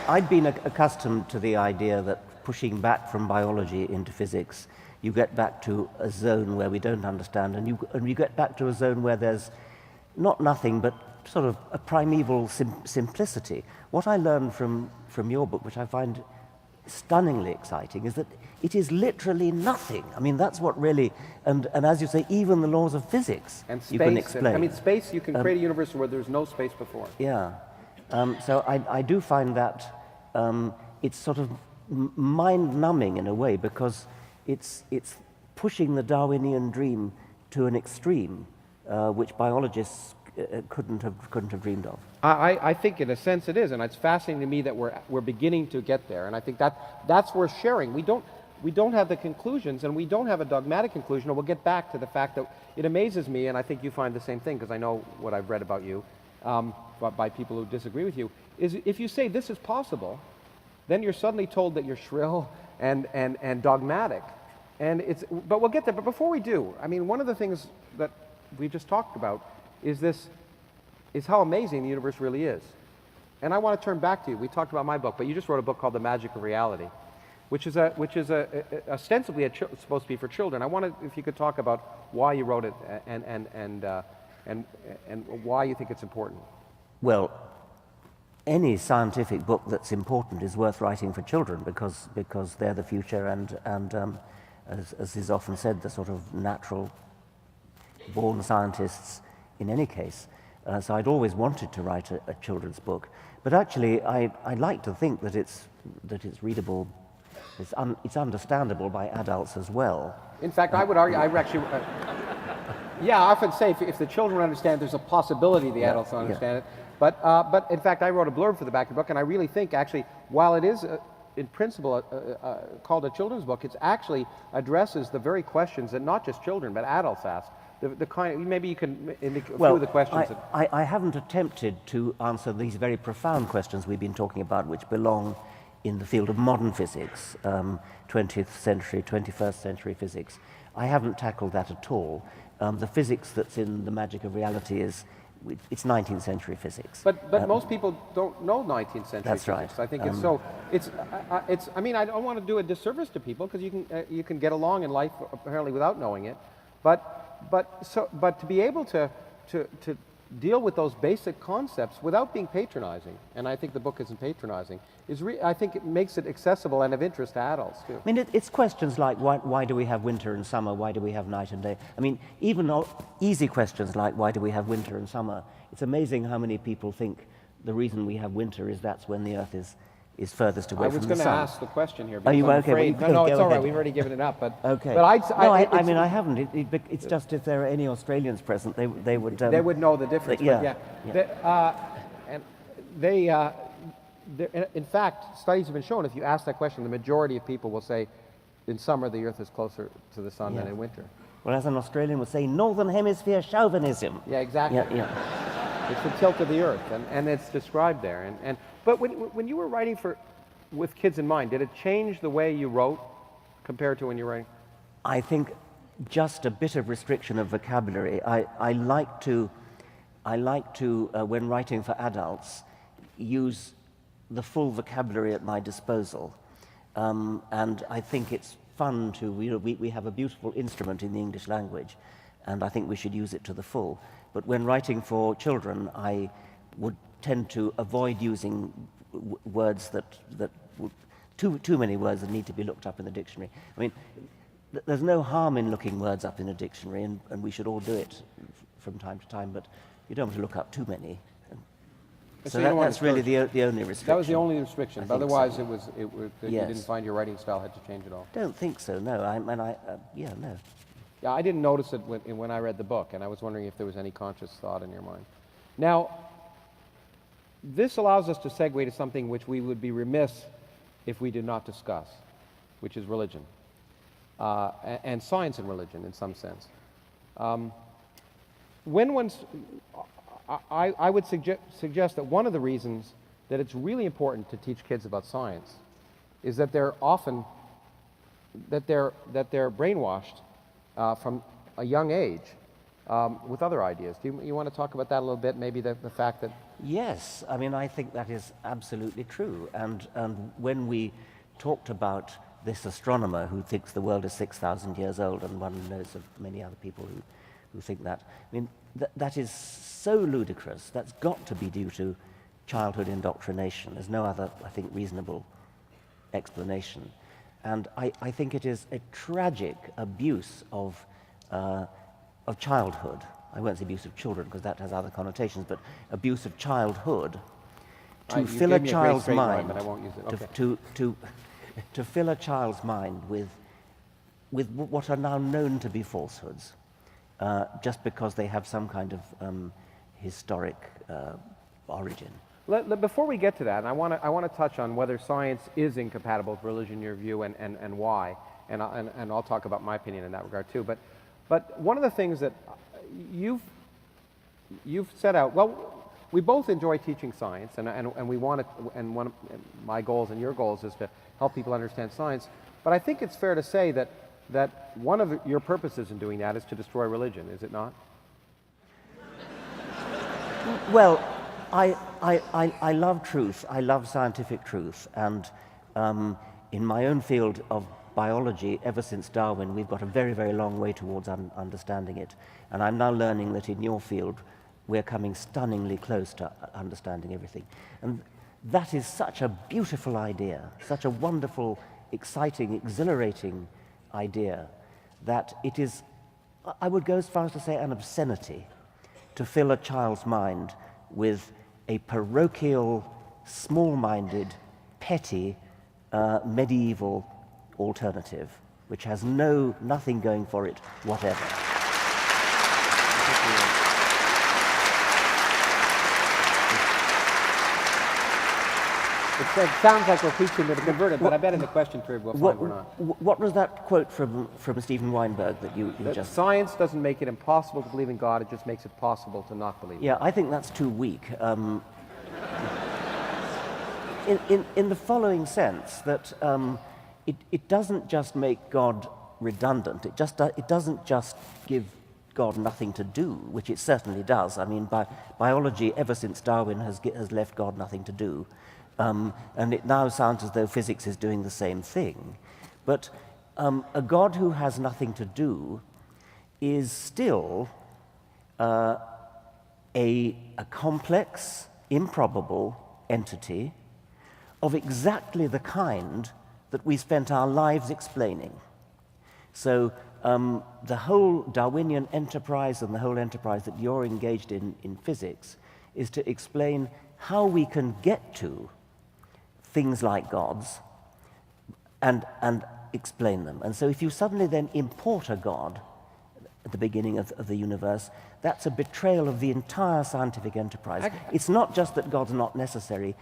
I've been accustomed to the idea that pushing back from biology into physics, you get back to a zone where we don't understand, and you get back to a zone where there's not nothing, but sort of a primeval simplicity. What I learned from your book, which I find stunningly exciting is that it is literally nothing. I mean, that's what really, and as you say, even the laws of physics And space, you can explain. I mean, space, you can create a universe where there's no space before. Yeah. So I do find that it's sort of mind-numbing in a way, because it's pushing the Darwinian dream to an extreme, which biologists couldn't have dreamed of. I think in a sense it is, and it's fascinating to me that we're beginning to get there, and I think that's worth sharing. We don't have the conclusions, and we don't have a dogmatic conclusion, and we'll get back to the fact that it amazes me, and I think you find the same thing, because I know what I've read about you, but by people who disagree with you, is if you say this is possible, then you're suddenly told that you're shrill and dogmatic. But we'll get there. But before we do, I mean, one of the things that we just talked about is how amazing the universe really is. And I want to turn back to you. We talked about my book, but you just wrote a book called The Magic of Reality, which is ostensibly supposed to be for children. I wanted, if you could talk about why you wrote it and why you think it's important. Well, any scientific book that's important is worth writing for children, because they're the future, and as is often said, the sort of natural born scientists in any case. So I'd always wanted to write a children's book, but actually I like to think that it's readable, it's understandable by adults as well. In fact, I would argue, yeah, I often say if the children understand, there's a possibility the adults don't understand it. But in fact, I wrote a blurb for the back of the book, and I really think actually, while it is in principle called a children's book, it actually addresses the very questions that not just children but adults ask. The kind, maybe you can indicate a few of the questions. I haven't attempted to answer these very profound questions we've been talking about, which belong in the field of modern physics, 20th century, 21st century physics. I haven't tackled that at all. The physics that's in The Magic of Reality it's 19th century physics. But most people don't know 19th century that's physics. Right. I think it's I mean, I don't want to do a disservice to people, because you can get along in life apparently without knowing it, but to be able to deal with those basic concepts without being patronizing, and I think the book isn't patronizing, I think it makes it accessible and of interest to adults too. I mean, it's questions like why do we have winter and summer? Why do we have night and day? I mean, even easy questions like why do we have winter and summer? It's amazing how many people think the reason we have winter is that's when the Earth is furthest away from the sun. I was going to ask the question here. Are you I'm okay? afraid, Well, no, it's all right. ahead. We've already given it up. But okay. But I mean, I haven't. It's just if there are any Australians present, they would. They would know the difference. Yeah. In fact, studies have been shown if you ask that question, the majority of people will say, in summer the Earth is closer to the sun than in winter. Well, as an Australian would say, Northern Hemisphere chauvinism. Yeah, exactly. Yeah. It's the tilt of the Earth, and it's described there. But when you were writing with kids in mind, did it change the way you wrote compared to when you were writing? I think just a bit of restriction of vocabulary. I like to, when writing for adults, use the full vocabulary at my disposal. And I think it's fun to, we have a beautiful instrument in the English language, and I think we should use it to the full. But when writing for children, I would tend to avoid using words that too many words that need to be looked up in the dictionary. I mean, there's no harm in looking words up in a dictionary, and we should all do it from time to time, but you don't want to look up too many. So that's really the only restriction. That was the only restriction. Otherwise, so. You Yes. didn't find your writing style had to change at all. Don't think so. No. No. Yeah, I didn't notice it when I read the book, and I was wondering if there was any conscious thought in your mind. Now, this allows us to segue to something which we would be remiss if we did not discuss, which is religion, and science and religion in some sense. I would suggest that one of the reasons that it's really important to teach kids about science is that they're often that they're brainwashed from a young age with other ideas. Do you want to talk about that a little bit? Maybe the fact that... Yes, I mean, I think that is absolutely true. And when we talked about this astronomer who thinks the world is 6,000 years old, and one knows of many other people who think that, I mean, that is so ludicrous. That's got to be due to childhood indoctrination. There's no other, I think, reasonable explanation. And I think it is a tragic abuse of childhood. I won't say abuse of children because that has other connotations, but abuse of childhood to You fill gave a me a great child's straight line, mind, but I won't use it. Okay. to fill a child's mind with what are now known to be falsehoods, just because they have some kind of historic origin. Before we get to that, and I want to touch on whether science is incompatible with religion in your view, and why, and I'll talk about my opinion in that regard too. But one of the things that you've set out, well, we both enjoy teaching science, and we want to, and one of my goals and your goals is to help people understand science. But I think it's fair to say that one of your purposes in doing that is to destroy religion, is it not? Well, I love truth. I love scientific truth. And in my own field of biology, ever since Darwin, we've got a very, very long way towards understanding it. And I'm now learning that in your field, we're coming stunningly close to understanding everything. And that is such a beautiful idea, such a wonderful, exciting, exhilarating idea, that it is, I would go as far as to say, an obscenity to fill a child's mind with a parochial, small-minded, petty, medieval alternative, which has nothing going for it whatever. It sounds like we're preaching to the converted, but I bet in the question period we'll find we're not. What was that quote from Stephen Weinberg that you That just... science doesn't make it impossible to believe in God, it just makes it possible to not believe. Yeah, I think that's too weak. In the following sense, that it doesn't just make God redundant, it doesn't just give God nothing to do, which it certainly does. I mean, biology, ever since Darwin, has left God nothing to do. And it now sounds as though physics is doing the same thing. But a God who has nothing to do is still a complex, improbable entity of exactly the kind that we spent our lives explaining. So the whole Darwinian enterprise and the whole enterprise that you're engaged in physics is to explain how we can get to things like gods and explain them. And so if you suddenly then import a god at the beginning of the universe, that's a betrayal of the entire scientific enterprise. It's not just that God's not necessary.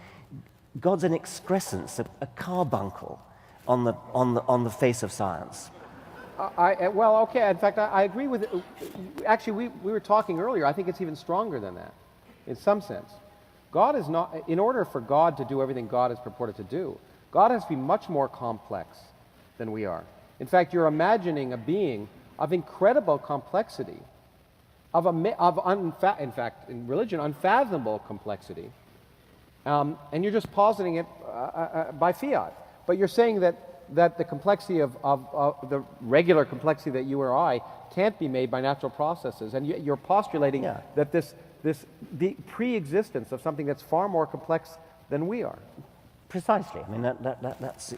God's an excrescence, a carbuncle on the face of science. Well, okay, in fact, I agree with it. Actually, we were talking earlier, I think it's even stronger than that, in some sense. God is not, in order for God to do everything God is purported to do, God has to be much more complex than we are. In fact, you're imagining a being of incredible complexity, in fact, in religion, unfathomable complexity, and you're just positing it by fiat. But you're saying that the complexity of the regular complexity that you or I can't be made by natural processes, and you're postulating that the pre-existence of something that's far more complex than we are. Precisely. I mean, that's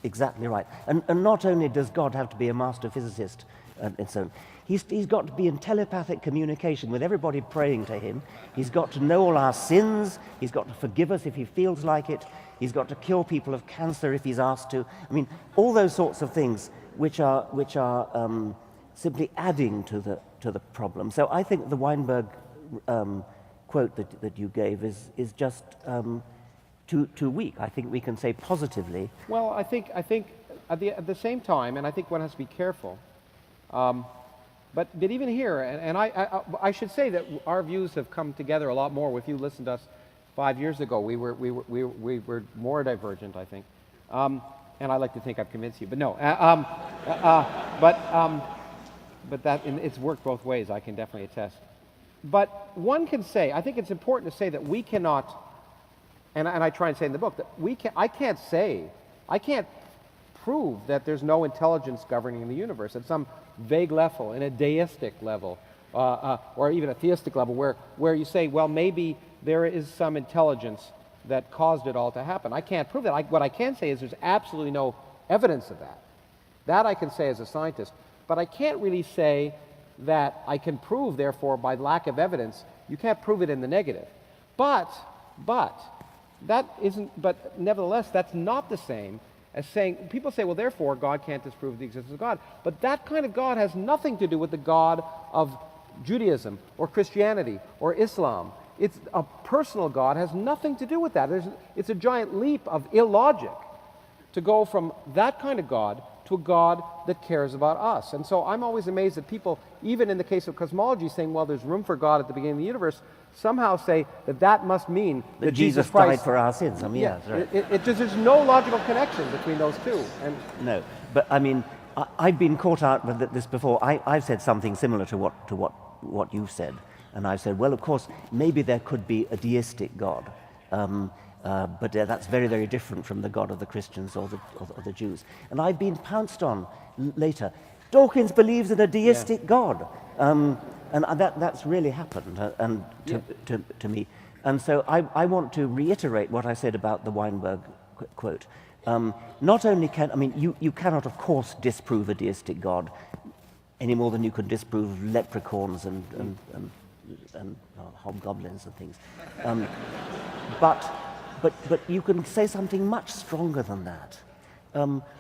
exactly right. And not only does God have to be a master physicist and so on, he's got to be in telepathic communication with everybody praying to him. He's got to know all our sins. He's got to forgive us if he feels like it. He's got to cure people of cancer if he's asked to. I mean, all those sorts of things which are simply adding to the problem. So I think the Weinberg quote that you gave is just too weak. I think we can say positively. Well, I think at the same time, and I think one has to be careful. But even here, and I should say that our views have come together a lot more. If you listened to us 5 years ago, we were more divergent, I think. And I like to think I've convinced you, but no. But that it's worked both ways. I can definitely attest. But one can say, I think it's important to say that we cannot, and I try and say in the book that I can't prove that there's no intelligence governing the universe at some vague level, in a deistic level, or even a theistic level, where you say, well, maybe there is some intelligence that caused it all to happen. I can't prove that. What I can say is there's absolutely no evidence of that. That I can say as a scientist. But I can't really say that I can prove, therefore, by lack of evidence, you can't prove it in the negative. But nevertheless, that's not the same as saying, people say, well, therefore, God can't disprove the existence of God. But that kind of God has nothing to do with the God of Judaism or Christianity or Islam. It's a personal God, has nothing to do with that. It's a giant leap of illogic to go from that kind of God to a God that cares about us. And so I'm always amazed that people, even in the case of cosmology, saying, well, there's room for God at the beginning of the universe, somehow say that that must mean that Jesus Christ died for our sins. I mean, yeah, yes, right. there's no logical connection between those two. And no, but I mean, I've been caught out with this before. I've said something similar to what you've said, and I've said, well, of course, maybe there could be a deistic God, but that's very, very different from the God of the Christians or the Jews. And I've been pounced on later. Dawkins believes in a deistic God, and that's really happened to me. And so I want to reiterate what I said about the Weinberg quote. Not only you cannot, of course, disprove a deistic God any more than you could disprove leprechauns and hobgoblins and things. But you can say something much stronger than that,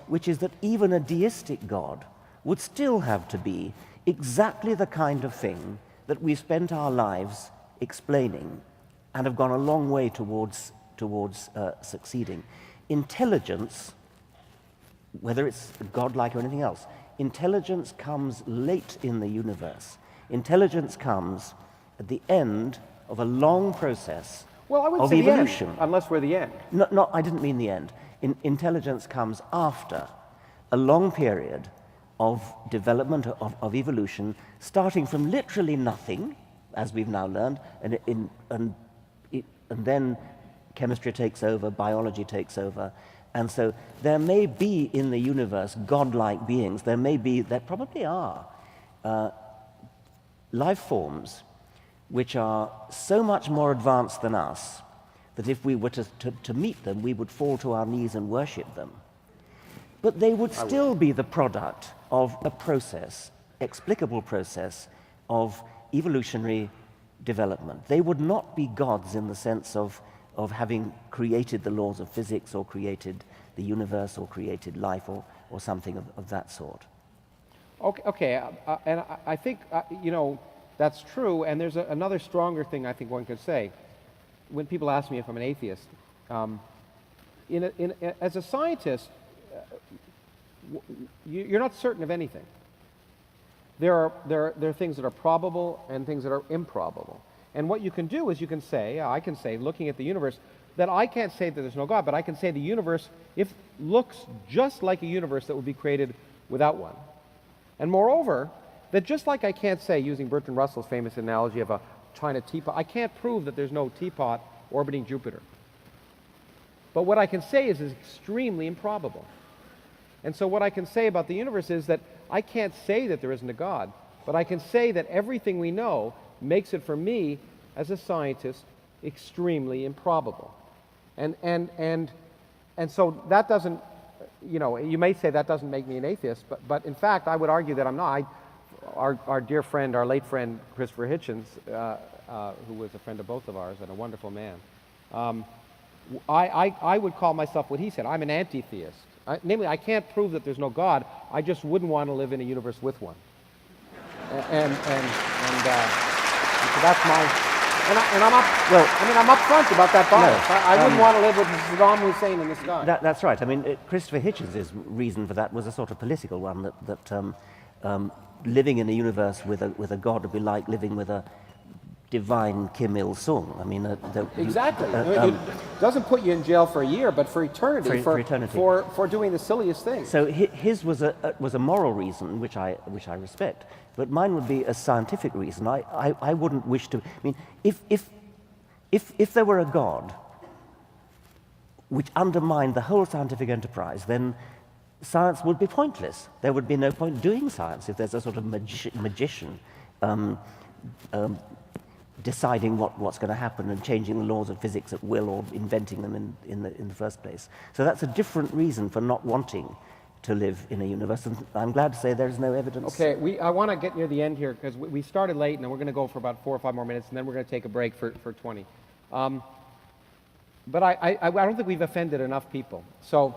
which is that even a deistic God would still have to be exactly the kind of thing that we've spent our lives explaining and have gone a long way towards succeeding. Intelligence, whether it's godlike or anything else, intelligence comes late in the universe. Intelligence comes at the end of a long process of evolution. The end, unless we're the end. No, I didn't mean the end. Intelligence comes after a long period of development, of evolution, starting from literally nothing, as we've now learned, and then chemistry takes over, biology takes over. And so there may be in the universe godlike beings. There probably are life forms which are so much more advanced than us that if we were to meet them, we would fall to our knees and worship them. But they would still be the product of a process, explicable process, of evolutionary development. They would not be gods in the sense of having created the laws of physics or created the universe or created life or something of that sort. Okay, and I think, that's true, and there's another stronger thing I think one could say. When people ask me if I'm an atheist, as a scientist, you're not certain of anything. There are things that are probable and things that are improbable. And what you can do is you can say, I can say, looking at the universe, that I can't say that there's no God, but I can say the universe looks just like a universe that would be created without one. And moreover, that just like I can't say, using Bertrand Russell's famous analogy of a China teapot, I can't prove that there's no teapot orbiting Jupiter. But what I can say is extremely improbable. And so what I can say about the universe is that I can't say that there isn't a God, but I can say that everything we know makes it, for me, as a scientist, extremely improbable. And so that doesn't, you may say that doesn't make me an atheist, but in fact, I would argue that I'm not. Our dear friend, our late friend, Christopher Hitchens, who was a friend of both of ours and a wonderful man, I would call myself what he said. I'm an anti-theist. Namely, I can't prove that there's no God. I just wouldn't want to live in a universe with one. And so that's my. And I'm upfront about that bias. No, I wouldn't want to live with Saddam Hussein in the sky. That's right. I mean, Christopher Hitchens' reason for that was a sort of political one, that living in a universe with a God would be like living with a divine Kim Il-sung. I mean, exactly. It doesn't put you in jail for a year, but for eternity. For eternity. For doing the silliest things. So his was a moral reason, which I respect. But mine would be a scientific reason. I wouldn't wish to. I mean, if there were a God which undermined the whole scientific enterprise, then science would be pointless. There would be no point doing science if there's a sort of magician deciding what's going to happen and changing the laws of physics at will or inventing them in the first place. So that's a different reason for not wanting to live in a universe, and I'm glad to say there's no evidence. Okay, I want to get near the end here because we started late, and we're going to go for about 4 or 5 more minutes, and then we're going to take a break for 20. But I don't think we've offended enough people. So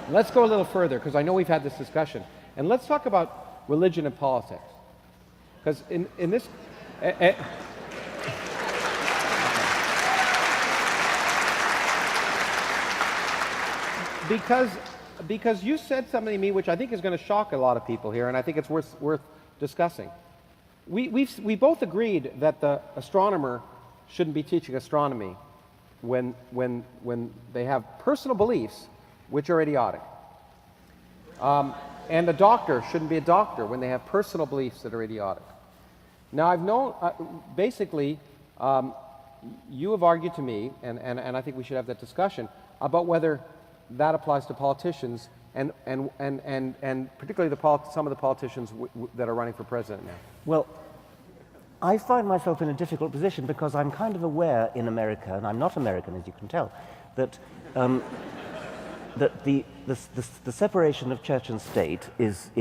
let's go a little further, because I know we've had this discussion. And let's talk about religion and politics. Because in this... Because you said something to me which I think is going to shock a lot of people here, and I think it's worth discussing. We both agreed that the astronomer shouldn't be teaching astronomy when they have personal beliefs which are idiotic. And a doctor shouldn't be a doctor when they have personal beliefs that are idiotic. Now, I've known, basically, you have argued to me, and I think we should have that discussion, about whether that applies to politicians and particularly some of the politicians that are running for president now. Well, I find myself in a difficult position because I'm kind of aware in America, and I'm not American as you can tell, that that the separation of church and state is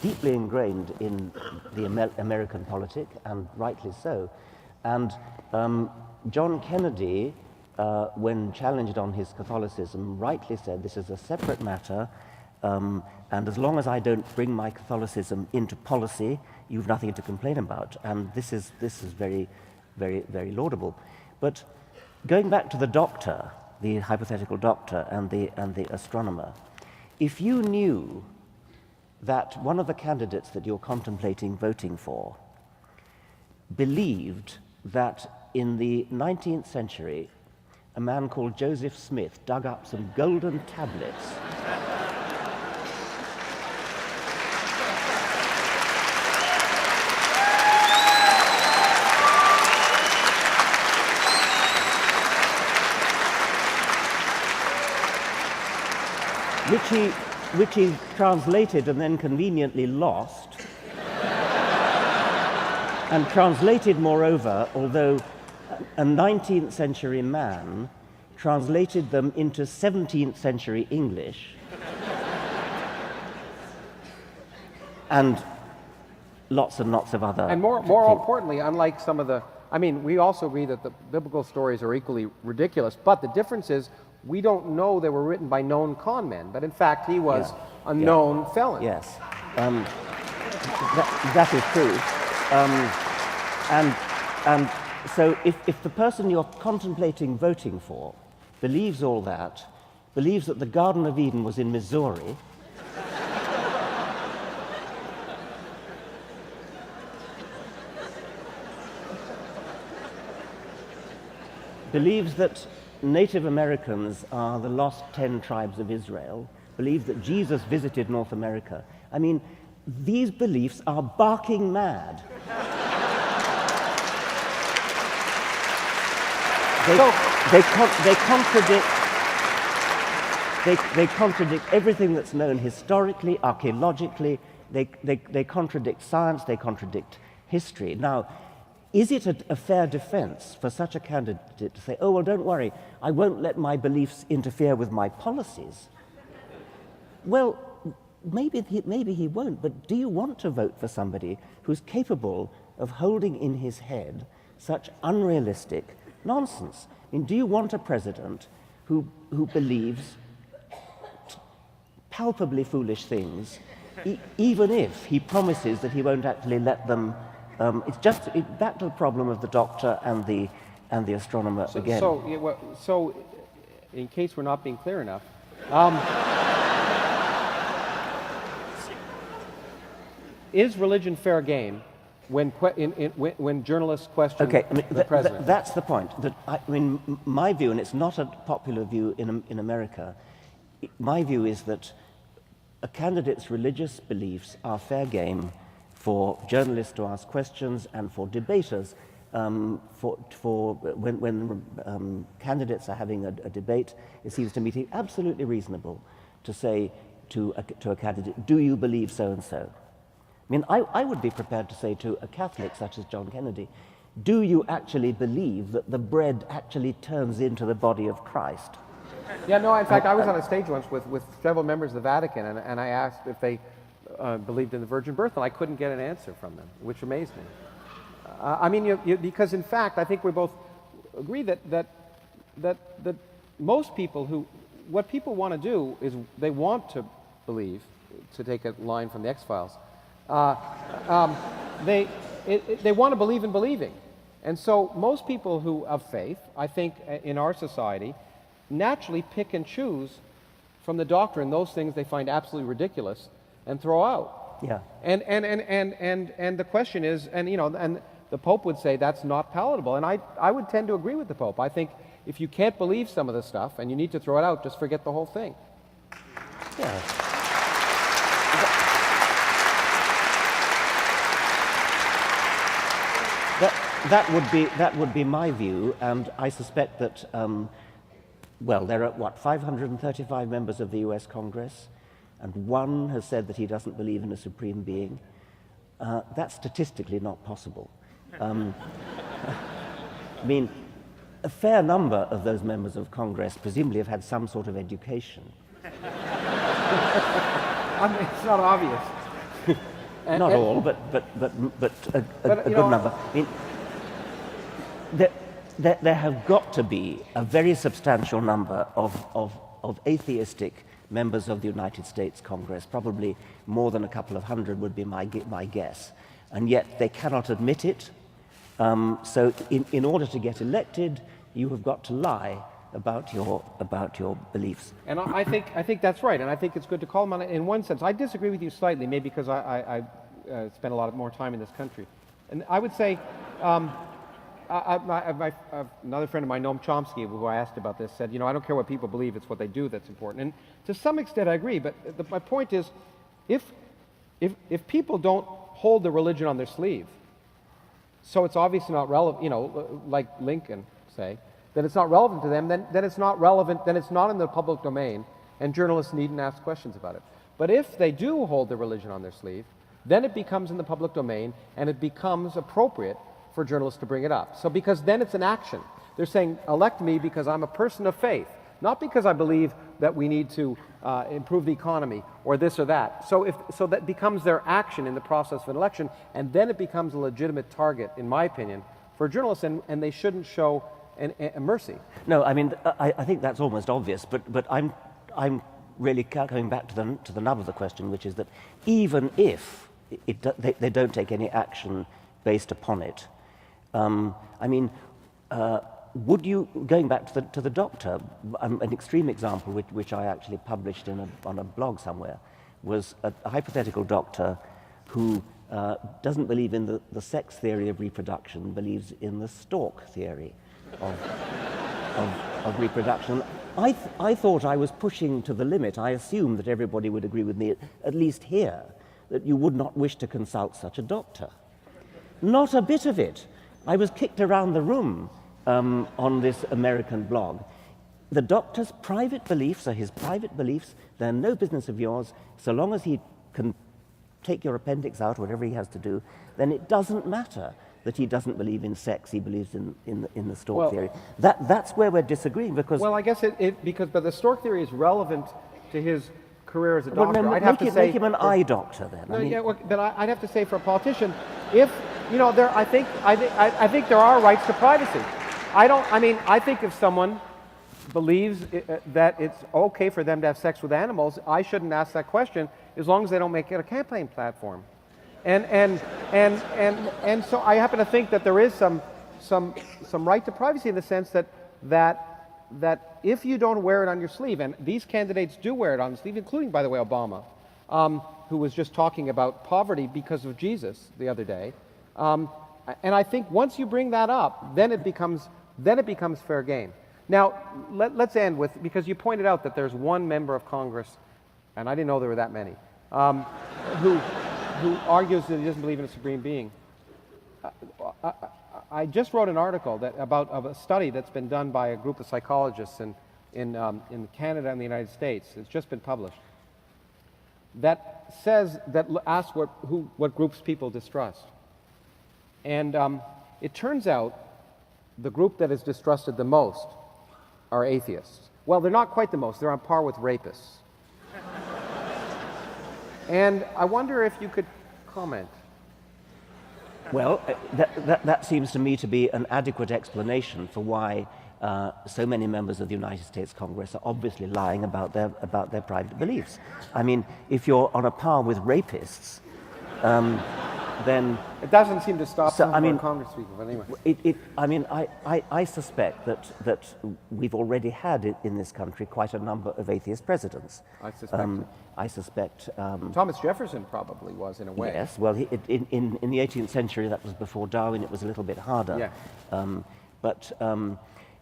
deeply ingrained in the American politic, and rightly so. And John Kennedy, when challenged on his Catholicism, rightly said this is a separate matter, and as long as I don't bring my Catholicism into policy, you've nothing to complain about. And this is very, very, very laudable. But going back to the doctor, the hypothetical doctor and the astronomer, if you knew that one of the candidates that you're contemplating voting for believed that in the 19th century a man called Joseph Smith dug up some golden tablets which he translated and then conveniently lost, and translated, moreover, although a 19th century man translated them into 17th century English, and lots and lots of other... And more importantly, unlike some of the... I mean, we also agree that the biblical stories are equally ridiculous, but the difference is we don't know they were written by known con men, but in fact he was a known felon. Yes, that is true. And so if the person you're contemplating voting for believes all that, believes that the Garden of Eden was in Missouri, believes that Native Americans are the lost 10 tribes of Israel, believes that Jesus visited North America. I mean, these beliefs are barking mad. They contradict everything that's known historically, archaeologically. They contradict science. They contradict history. Now, is it a fair defense for such a candidate to say, oh, well, don't worry, I won't let my beliefs interfere with my policies? Well, maybe he won't, but do you want to vote for somebody who's capable of holding in his head such unrealistic nonsense? I mean, do you want a president who believes palpably foolish things, even if he promises that he won't actually let them... it's just back to the problem of the doctor and the astronomer again. So, in case we're not being clear enough, is religion fair game when journalists question the president? That's the point. My view, and it's not a popular view in America, my view is that a candidate's religious beliefs are fair game for journalists to ask questions and for debaters. When candidates are having a debate, it seems to me absolutely reasonable to say to a candidate, do you believe so-and-so? I mean, I would be prepared to say to a Catholic such as John Kennedy, do you actually believe that the bread actually turns into the body of Christ? Yeah, no, in fact, I was on a stage once with several members of the Vatican, and I asked if they believed in the virgin birth, and I couldn't get an answer from them, which amazed me. I mean, because in fact, I think we both agree that most people what people want to do is they want to believe, to take a line from the X-Files, they want to believe in believing. And so most people who of faith, I think in our society, naturally pick and choose from the doctrine those things they find absolutely ridiculous and throw out. Yeah. And the question is, and the Pope would say that's not palatable, and I would tend to agree with the Pope. I think if you can't believe some of the stuff and you need to throw it out, just forget the whole thing. Yeah. That would be my view, and I suspect that well, there are 535 members of the U.S. Congress, and one has said that he doesn't believe in a supreme being. That's statistically not possible. I mean, a fair number of those members of Congress presumably have had some sort of education. I mean, it's not obvious. Not all, but a good number. I mean, there have got to be a very substantial number of atheistic members of the United States Congress. Probably more than a couple of hundred would be my guess. And yet they cannot admit it. So in order to get elected, you have got to lie about your beliefs. And I think that's right, and I think it's good to call them on it in one sense. I disagree with you slightly, maybe because I spent a lot more time in this country. And I would say, another friend of mine, Noam Chomsky, who I asked about this, said, I don't care what people believe, it's what they do that's important. And to some extent I agree, but my point is, if people don't hold the religion on their sleeve, so it's obviously not relevant, like Lincoln, say, then it's not relevant to them, then it's not relevant, then it's not in the public domain, and journalists needn't ask questions about it. But if they do hold the religion on their sleeve, then it becomes in the public domain, and it becomes appropriate for journalists to bring it up. So because then it's an action. They're saying, elect me because I'm a person of faith, not because I believe that we need to improve the economy or this or that. So that becomes their action in the process of an election, and then it becomes a legitimate target, in my opinion, for journalists, and they shouldn't show a mercy. No, I mean, I think that's almost obvious, but I'm really coming back to the nub of the question, which is that even if they don't take any action based upon it, I mean, would you, going back to the doctor, an extreme example which I actually published on a blog somewhere, was a hypothetical doctor who doesn't believe in the sex theory of reproduction, believes in the stork theory of reproduction. I thought I was pushing to the limit. I assumed that everybody would agree with me, at least here, that you would not wish to consult such a doctor. Not a bit of it. I was kicked around the room on this American blog. The doctor's private beliefs are his private beliefs. They're no business of yours. So long as he can take your appendix out, whatever he has to do, then it doesn't matter that he doesn't believe in sex. He believes in the stork theory. That's where we're disagreeing, because... Well, I guess but the stork theory is relevant to his career as a doctor. Well, I'd have to say, make him an eye doctor then. No, but I'd have to say, for a politician, if I think there are rights to privacy. I think if someone believes that it's okay for them to have sex with animals, I shouldn't ask that question as long as they don't make it a campaign platform. And so I happen to think that there is some right to privacy in the sense that if you don't wear it on your sleeve, and these candidates do wear it on the sleeve, including, by the way, Obama, who was just talking about poverty because of Jesus the other day. And I think once you bring that up, then it becomes fair game. Now, let's end with, because you pointed out that there's one member of Congress, and I didn't know there were that many, who argues that he doesn't believe in a supreme being. I just wrote an article of a study that's been done by a group of psychologists in Canada and the United States. It's just been published. That asks what groups people distrust. And it turns out the group that is distrusted the most are atheists. Well, they're not quite the most. They're on par with rapists. And I wonder if you could comment. Well, that seems to me to be an adequate explanation for why so many members of the United States Congress are obviously lying about their private beliefs. I mean, if you're on a par with rapists, then it doesn't seem to stop so, them from Congress people, but anyway. I suspect that we've already had in this country quite a number of atheist presidents. I suspect. Thomas Jefferson probably was, in a way. Yes, well, in the 18th century, that was before Darwin, it was a little bit harder. Yeah. But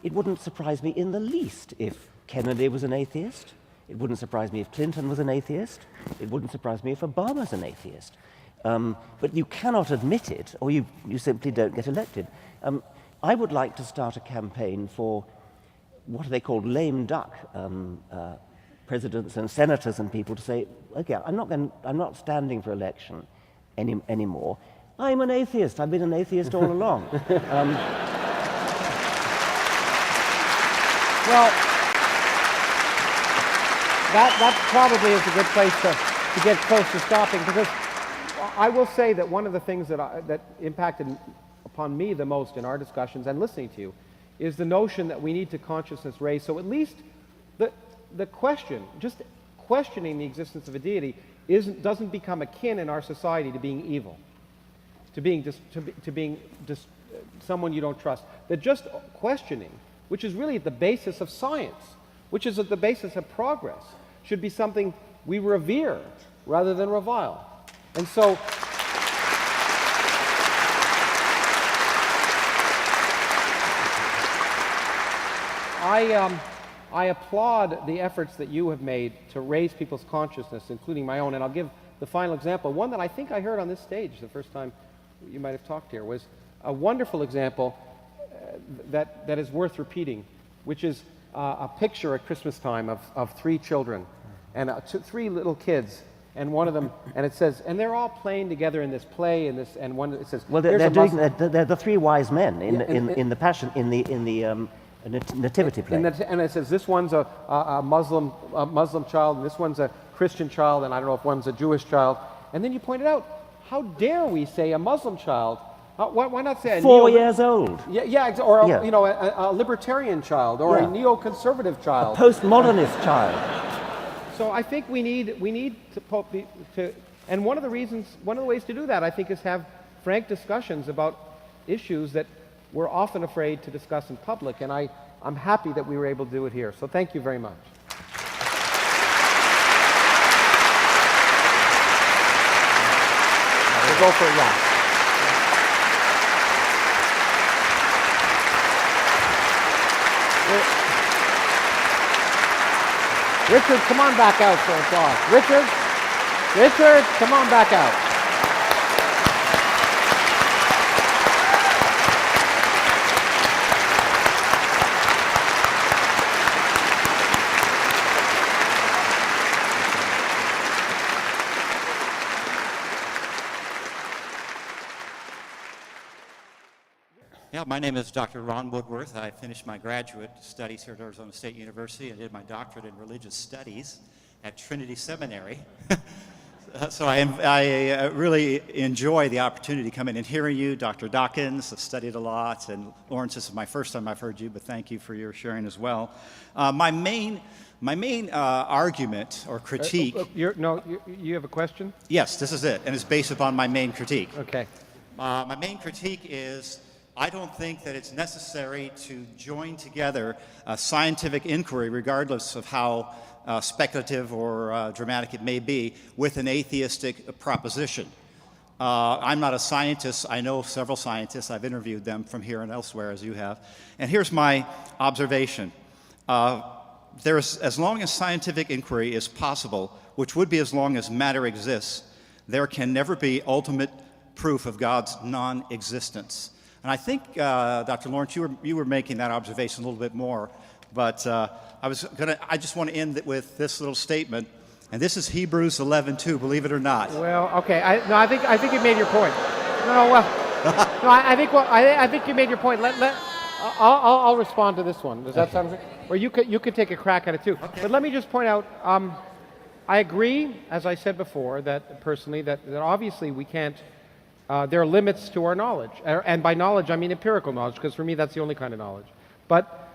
it wouldn't surprise me in the least if Kennedy was an atheist. It wouldn't surprise me if Clinton was an atheist. It wouldn't surprise me if Obama's an atheist. But you cannot admit it, or you simply don't get elected. I would like to start a campaign for what are they called, lame duck presidents and senators and people to say, okay, I'm not standing for election anymore. I'm an atheist. I've been an atheist all along. Well, that probably is a good place to get close to stopping, because I will say that one of the things that impacted upon me the most in our discussions and listening to you is the notion that we need to consciousness raise. So at least the question, just questioning the existence of a deity, doesn't become akin in our society to being evil, to being someone you don't trust. That just questioning, which is really at the basis of science, which is at the basis of progress, should be something we revere rather than revile. And so I applaud the efforts that you have made to raise people's consciousness, including my own. And I'll give the final example. One that I think I heard on this stage the first time you might have talked here was a wonderful example that is worth repeating, which is a picture at Christmas time of three children and three little kids. And one of them, and it says, and they're all playing together in this play, and one it says, well, they're the three wise men in the Passion in the nativity play. And it says this one's a Muslim child, and this one's a Christian child, and I don't know if one's a Jewish child. And then you pointed out, how dare we say a Muslim child? Why not say a 4 years old? Or a libertarian child, or a neoconservative child, a postmodernist child. So I think we need to, and one of the ways to do that, I think, is have frank discussions about issues that we're often afraid to discuss in public, and I'm happy that we were able to do it here. So thank you very much. We'll go for a wrap. Richard, come on back out for applause. Richard, come on back out. Yeah, my name is Dr. Ron Woodworth. I finished my graduate studies here at Arizona State University. I did my doctorate in religious studies at Trinity Seminary. So I really enjoy the opportunity to come in and hearing you. Dr. Dawkins, I've studied a lot, and Lawrence, this is my first time I've heard you, but thank you for your sharing as well. My main argument or critique... You have a question? Yes, this is it, and it's based upon my main critique. Okay. My main critique is I don't think that it's necessary to join together a scientific inquiry, regardless of how speculative or dramatic it may be, with an atheistic proposition. I'm not a scientist. I know several scientists. I've interviewed them from here and elsewhere, as you have. And here's my observation. As long as scientific inquiry is possible, which would be as long as matter exists, there can never be ultimate proof of God's non-existence. And I think, Dr. Lawrence, you were making that observation a little bit more, but I just want to end it with this little statement, and this is Hebrews 11:2. Believe it or not. Well, okay. I think you made your point. No, well. No, I think you made your point. I'll respond to this one. Does that sound good? Or you could take a crack at it too. Okay. But let me just point out, I agree, as I said before, that personally, that obviously we can't, there are limits to our knowledge. And by knowledge, I mean empirical knowledge, because for me that's the only kind of knowledge. But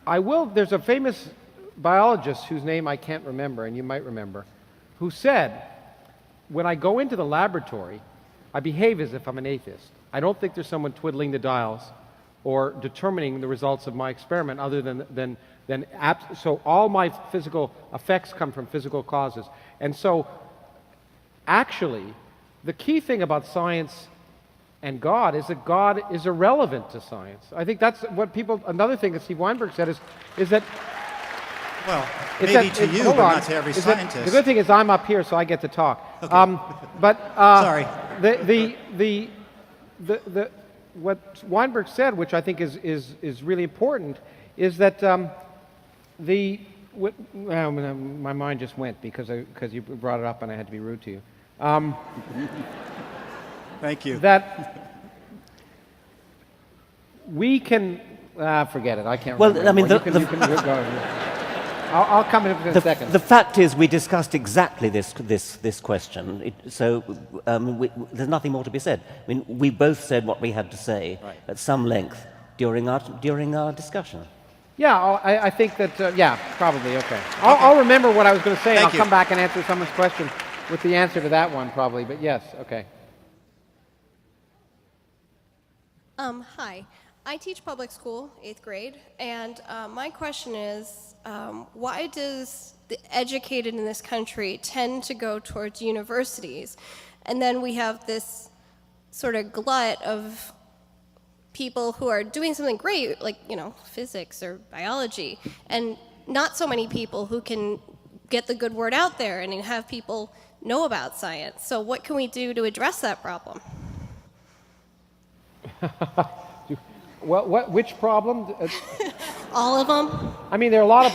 there's a famous biologist whose name I can't remember, and you might remember, who said, when I go into the laboratory, I behave as if I'm an atheist. I don't think there's someone twiddling the dials or determining the results of my experiment other so all my physical effects come from physical causes. And so actually, the key thing about science and God is that God is irrelevant to science. I think that's what another thing that Steve Weinberg said is that well, maybe to you, but not to every scientist. The good thing is I'm up here, so I get to talk. Okay. Sorry. What Weinberg said, which I think is really important, is that my mind just went because you brought it up and I had to be rude to you. Thank you. That we can forget it. I can't. Well, remember I mean, you can go. I'll come in a second. The fact is, we discussed exactly this question, there's nothing more to be said. I mean, we both said what we had to say at some length during our discussion. Yeah, I think that, yeah, probably, okay. I'll remember what I was going to say, and I'll come back and answer someone's question with the answer to that one, probably, but yes, okay. Hi. I teach public school, 8th grade, and my question is, why does the educated in this country tend to go towards universities? And then we have this sort of glut of people who are doing something great, like, physics or biology, and not so many people who can get the good word out there and have people know about science. So what can we do to address that problem? Which problem? All of them. I mean, there are a lot of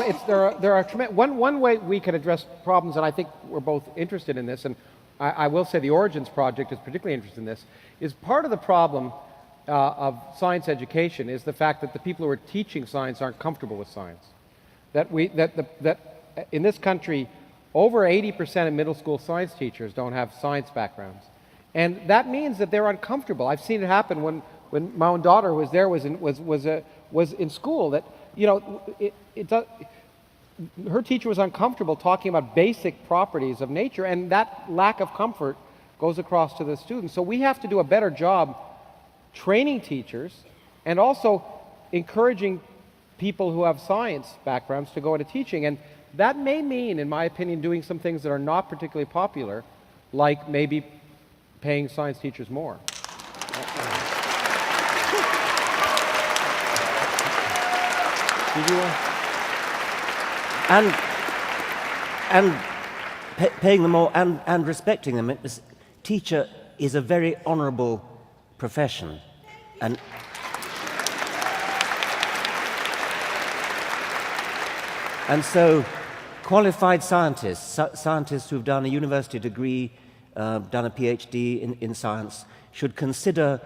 there are tremendous. One way we can address problems, and I think we're both interested in this, and I will say the Origins Project is particularly interested in this. Is part of the problem of science education is the fact that the people who are teaching science aren't comfortable with science. That in this country, over 80% of middle school science teachers don't have science backgrounds, and that means that they're uncomfortable. I've seen it happen when my own daughter was in school, that her teacher was uncomfortable talking about basic properties of nature, and that lack of comfort goes across to the students. So we have to do a better job training teachers and also encouraging people who have science backgrounds to go into teaching. And that may mean, in my opinion, doing some things that are not particularly popular, like maybe paying science teachers more. And paying them more and respecting them. Teacher is a very honourable profession, and so qualified scientists who've done a university degree, done a PhD in science, should consider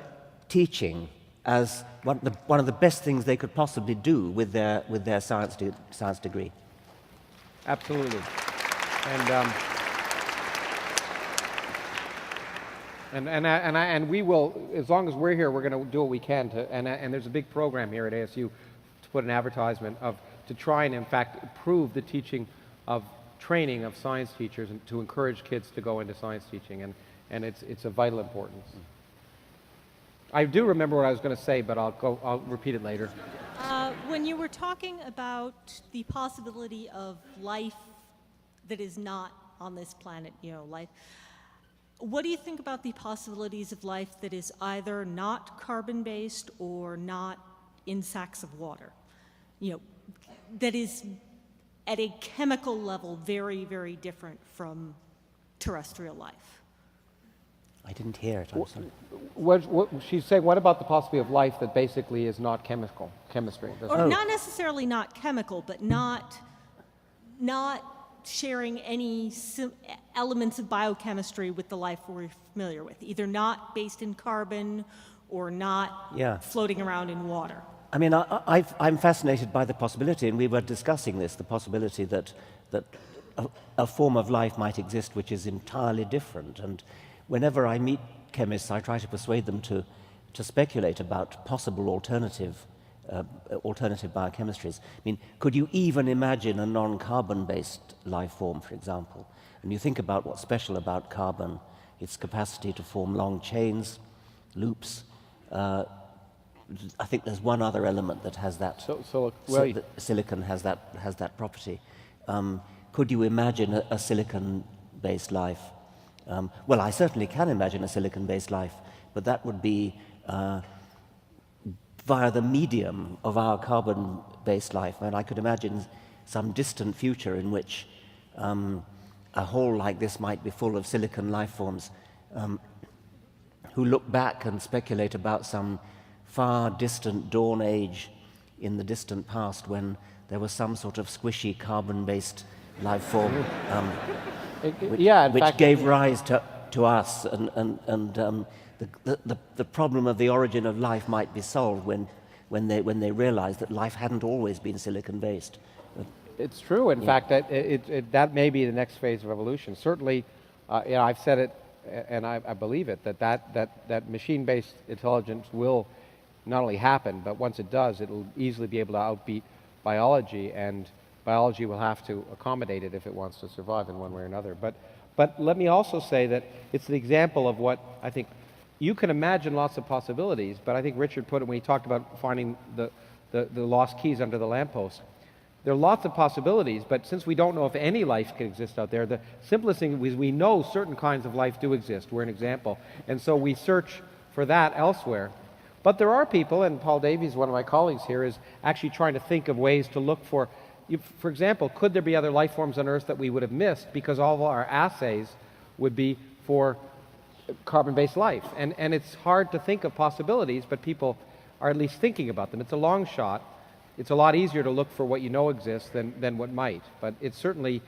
teaching as one of the best things they could possibly do with their science degree. Absolutely, and we will, as long as we're here, we're going to do what we can to. And there's a big program here at ASU to put an advertisement to try and in fact improve the teaching of training of science teachers and to encourage kids to go into science teaching, and it's of vital importance. I do remember what I was going to say, but I'll repeat it later. When you were talking about the possibility of life that is not on this planet, life, what do you think about the possibilities of life that is either not carbon-based or not in sacks of water? That is at a chemical level very, very different from terrestrial life. I didn't hear it, I'm sorry. What she's saying, what about the possibility of life that basically is not chemistry? Or not necessarily not chemical, but not sharing elements of biochemistry with the life we're familiar with, either not based in carbon or not Yeah. floating around in water. I mean, I'm fascinated by the possibility, and we were discussing this, the possibility that a form of life might exist which is entirely different. And whenever I meet chemists, I try to persuade them to speculate about possible alternative biochemistries. I mean, could you even imagine a non-carbon-based life form, for example? And you think about what's special about carbon, its capacity to form long chains, loops. I think there's one other element that has that. Silicon has that property. Could you imagine a silicon-based life? Well, I certainly can imagine a silicon-based life, but that would be via the medium of our carbon-based life. And I could imagine some distant future in which a hole like this might be full of silicon life forms who look back and speculate about some far distant dawn age in the distant past when there was some sort of squishy carbon-based life form which gave rise to us, and the problem of the origin of life might be solved when they realized that life hadn't always been silicon-based. It's true. In fact, that may be the next phase of evolution. Certainly, I've said it, and I believe it, that machine-based intelligence will not only happen, but once it does, it'll easily be able to outbeat biology, and biology will have to accommodate it if it wants to survive in one way or another. But let me also say that it's an example of what I think you can imagine lots of possibilities, but I think Richard put it when he talked about finding the lost keys under the lamppost. There are lots of possibilities, but since we don't know if any life can exist out there, the simplest thing is we know certain kinds of life do exist. We're an example. And so we search for that elsewhere. But there are people, and Paul Davies, one of my colleagues here, is actually trying to think of ways to look for example, could there be other life forms on Earth that we would have missed because all of our assays would be for carbon-based life? And it's hard to think of possibilities, but people are at least thinking about them. It's a long shot. It's a lot easier to look for what you know exists than what might. But it's certainly,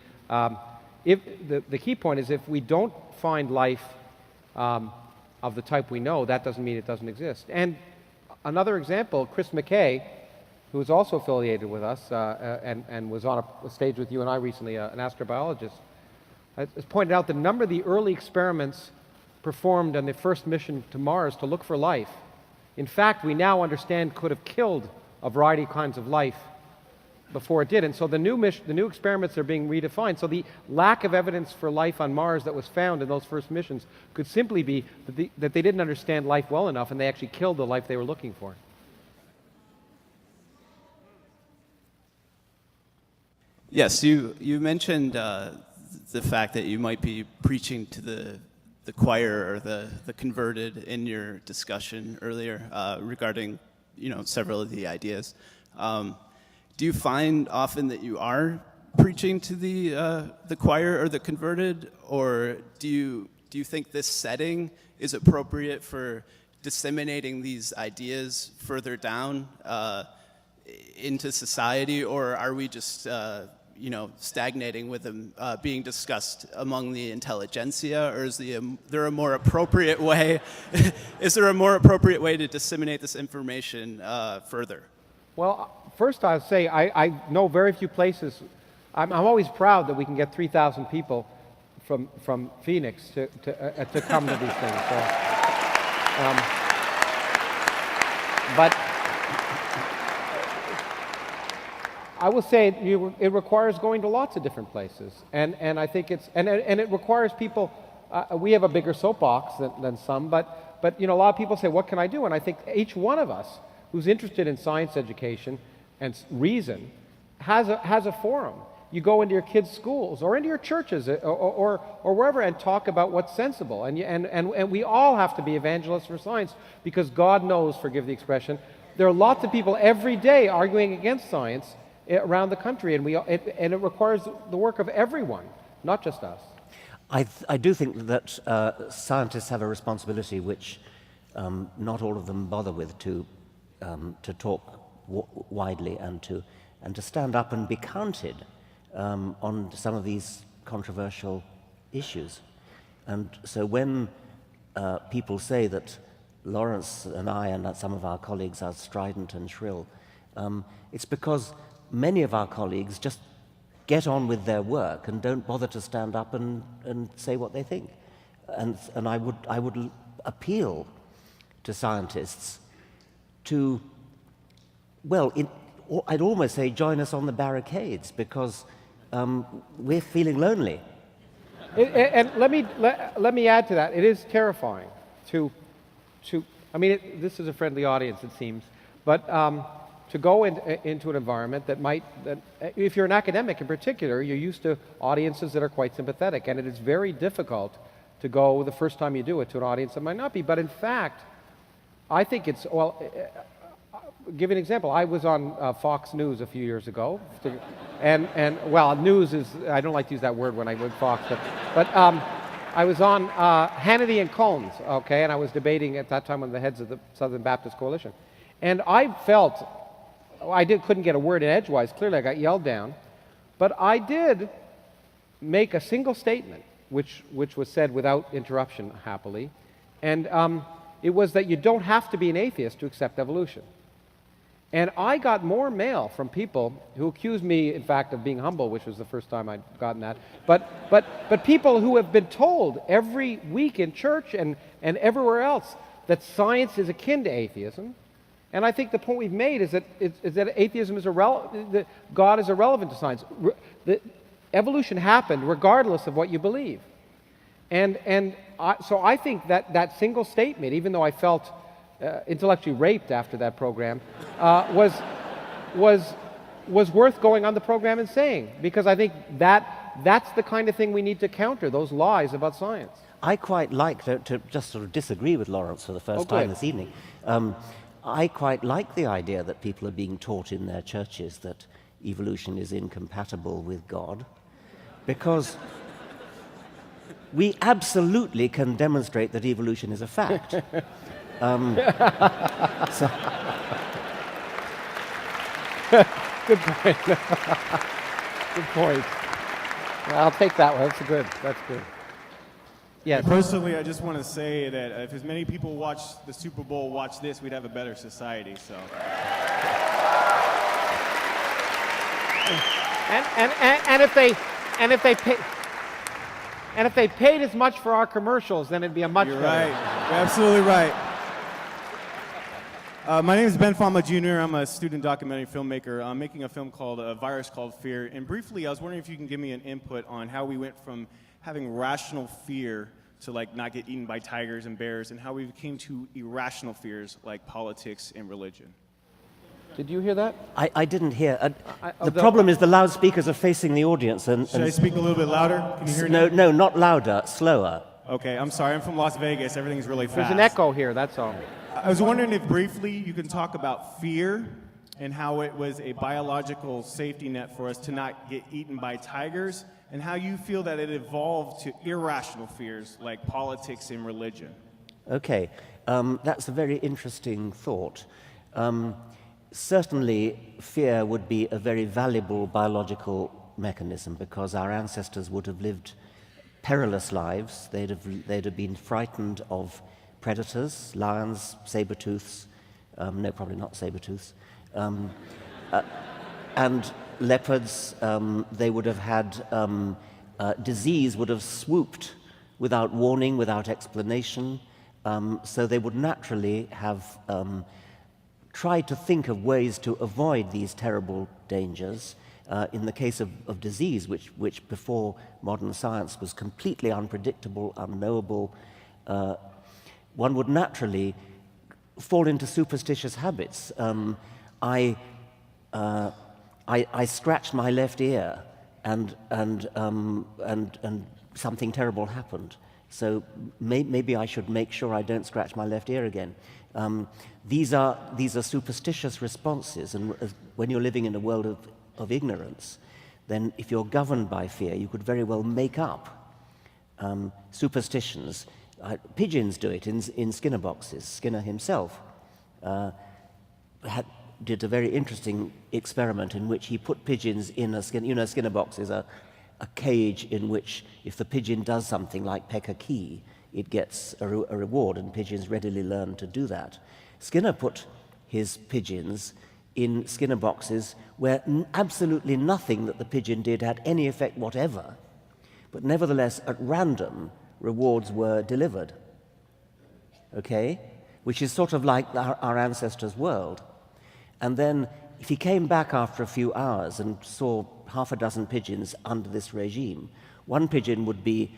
if the key point is if we don't find life of the type we know, that doesn't mean it doesn't exist. And another example, Chris McKay, who is also affiliated with us and was on a stage with you and I recently, an astrobiologist, has pointed out the number of the early experiments performed on the first mission to Mars to look for life, in fact, we now understand could have killed a variety of kinds of life before it did. And so the new experiments are being redefined. So the lack of evidence for life on Mars that was found in those first missions could simply be that they didn't understand life well enough and they actually killed the life they were looking for. Yes, you mentioned the fact that you might be preaching to the choir or the converted in your discussion earlier regarding several of the ideas. Do you find often that you are preaching to the choir or the converted, or do you think this setting is appropriate for disseminating these ideas further down into society, or are we just stagnating with them being discussed among the intelligentsia, or is there a more appropriate way? Is there a more appropriate way to disseminate this information further? Well, first I'll say I know very few places. I'm always proud that we can get 3,000 people from Phoenix to come to these things. So, but I will say it requires going to lots of different places, and I think it requires people. We have a bigger soapbox than some, but a lot of people say, "What can I do?" And I think each one of us who's interested in science education and reason has a forum. You go into your kids' schools or into your churches or wherever and talk about what's sensible. And we all have to be evangelists for science because God knows, forgive the expression, there are lots of people every day arguing against science around the country, and it requires the work of everyone, not just us. I do think that scientists have a responsibility which not all of them bother with to talk widely and to stand up and be counted on some of these controversial issues. And so when people say that Lawrence and I and some of our colleagues are strident and shrill, it's because many of our colleagues just get on with their work and don't bother to stand up and say what they think. And I would appeal to scientists to, well, I'd almost say join us on the barricades, because we're feeling lonely. And let me add to that. It is terrifying to I mean, this is a friendly audience, it seems, but to go into an environment that if you're an academic in particular, you're used to audiences that are quite sympathetic, and it is very difficult to go the first time you do it to an audience that might not be. But in fact, I think it's, well, give you an example. I was on Fox News a few years ago, and well, news is, I don't like to use that word when I went Fox, but I was on Hannity and Combs, okay, and I was debating at that time with the heads of the Southern Baptist Coalition. And I felt, couldn't get a word in edgewise, clearly I got yelled down, but I did make a single statement, which was said without interruption, happily, and it was that you don't have to be an atheist to accept evolution. And I got more mail from people who accused me, in fact, of being humble, which was the first time I'd gotten that, but people who have been told every week in church and everywhere else that science is akin to atheism. And I think the point we've made is that atheism is irrelevant, God is irrelevant to science. Evolution happened regardless of what you believe. So I think that single statement, even though I felt intellectually raped after that program, was worth going on the program and saying, because I think that's the kind of thing we need to counter, those lies about science. I quite like to just sort of disagree with Lawrence for the first time this evening. I quite like the idea that people are being taught in their churches that evolution is incompatible with God, because we absolutely can demonstrate that evolution is a fact. Good point. Good point. I'll take that one. That's good. Yes. Personally, I just want to say that if as many people watch the Super Bowl, watch this, we'd have a better society. So. And if they paid as much for our commercials, then it'd be a much You're better. right. You're absolutely right. My name is Ben Fama Jr. I'm a student documentary filmmaker. I'm making a film called A Virus Called Fear. And briefly, I was wondering if you can give me an input on how we went from having rational fear to like not get eaten by tigers and bears, and how we came to irrational fears like politics and religion. Did you hear that? I didn't hear. The problem is the loudspeakers are facing the audience. Should I speak a little bit louder? Can you hear me? No, not louder, slower. Okay, I'm sorry. I'm from Las Vegas. Everything's really fast. There's an echo here, that's all. I was wondering if briefly you can talk about fear and how it was a biological safety net for us to not get eaten by tigers, and how you feel that it evolved to irrational fears like politics and religion. Okay, that's a very interesting thought. Certainly, fear would be a very valuable biological mechanism, because our ancestors would have lived perilous lives. They'd have been frightened of predators, lions, saber-tooths, no, probably not saber-tooths, and leopards. They would have had disease would have swooped without warning, without explanation, so they would naturally have tried to think of ways to avoid these terrible dangers. In the case of disease, which before modern science was completely unpredictable, unknowable, one would naturally fall into superstitious habits. I scratched my left ear, and something terrible happened. So maybe I should make sure I don't scratch my left ear again. These are superstitious responses, and when you're living in a world of ignorance, then if you're governed by fear, you could very well make up superstitions. Pigeons do it in Skinner boxes. Skinner himself did a very interesting experiment in which he put pigeons in a Skinner box is a a cage in which if the pigeon does something like peck a key, it gets a reward, and pigeons readily learn to do that. Skinner put his pigeons in Skinner boxes where absolutely nothing that the pigeon did had any effect whatever, but nevertheless, at random, rewards were delivered, okay? Which is sort of like our ancestors' world. And then, if he came back after a few hours and saw half a dozen pigeons under this regime, one pigeon would be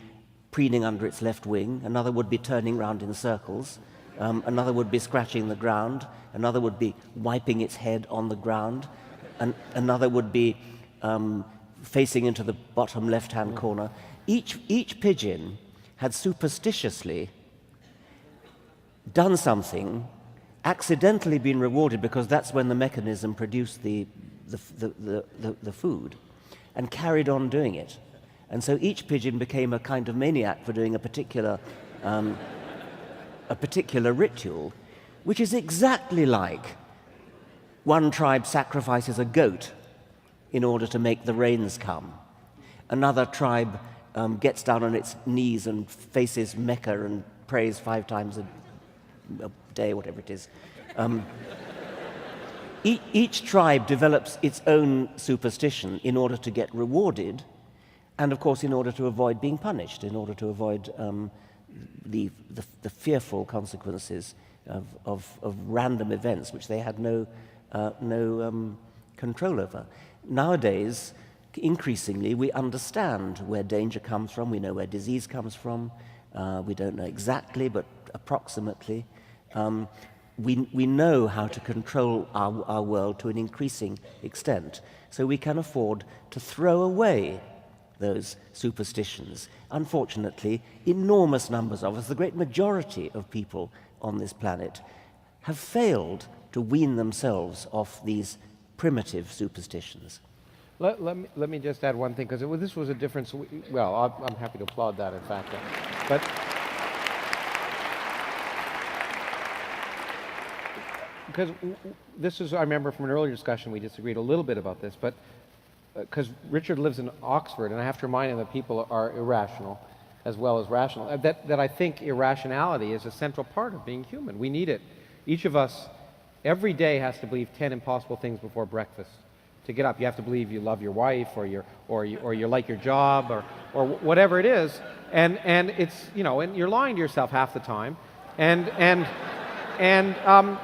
preening under its left wing, another would be turning round in circles, another would be scratching the ground, another would be wiping its head on the ground, and another would be facing into the bottom left-hand corner. Each pigeon had superstitiously done something, accidentally been rewarded because that's when the mechanism produced the food, and carried on doing it. And so each pigeon became a kind of maniac for doing a particular ritual, which is exactly like one tribe sacrifices a goat in order to make the rains come. Another tribe gets down on its knees and faces Mecca and prays 5 times a day, whatever it is. Each tribe develops its own superstition in order to get rewarded, and of course in order to avoid being punished, in order to avoid the fearful consequences of random events which they had no control over. Nowadays, increasingly, we understand where danger comes from, we know where disease comes from, we don't know exactly, but approximately. We know how to control our world to an increasing extent, so we can afford to throw away those superstitions. Unfortunately, enormous numbers of us, the great majority of people on this planet, have failed to wean themselves off these primitive superstitions. Let me just add one thing, because this was a difference. Well, I'm happy to applaud that, in fact. But because this is, I remember from an earlier discussion, we disagreed a little bit about this, but because Richard lives in Oxford, and I have to remind him that people are irrational as well as rational, that I think irrationality is a central part of being human. We need it. Each of us every day has to believe 10 impossible things before breakfast. To get up, you have to believe you love your wife, or you like your job, or whatever it is, and it's, you know, and you're lying to yourself half the time,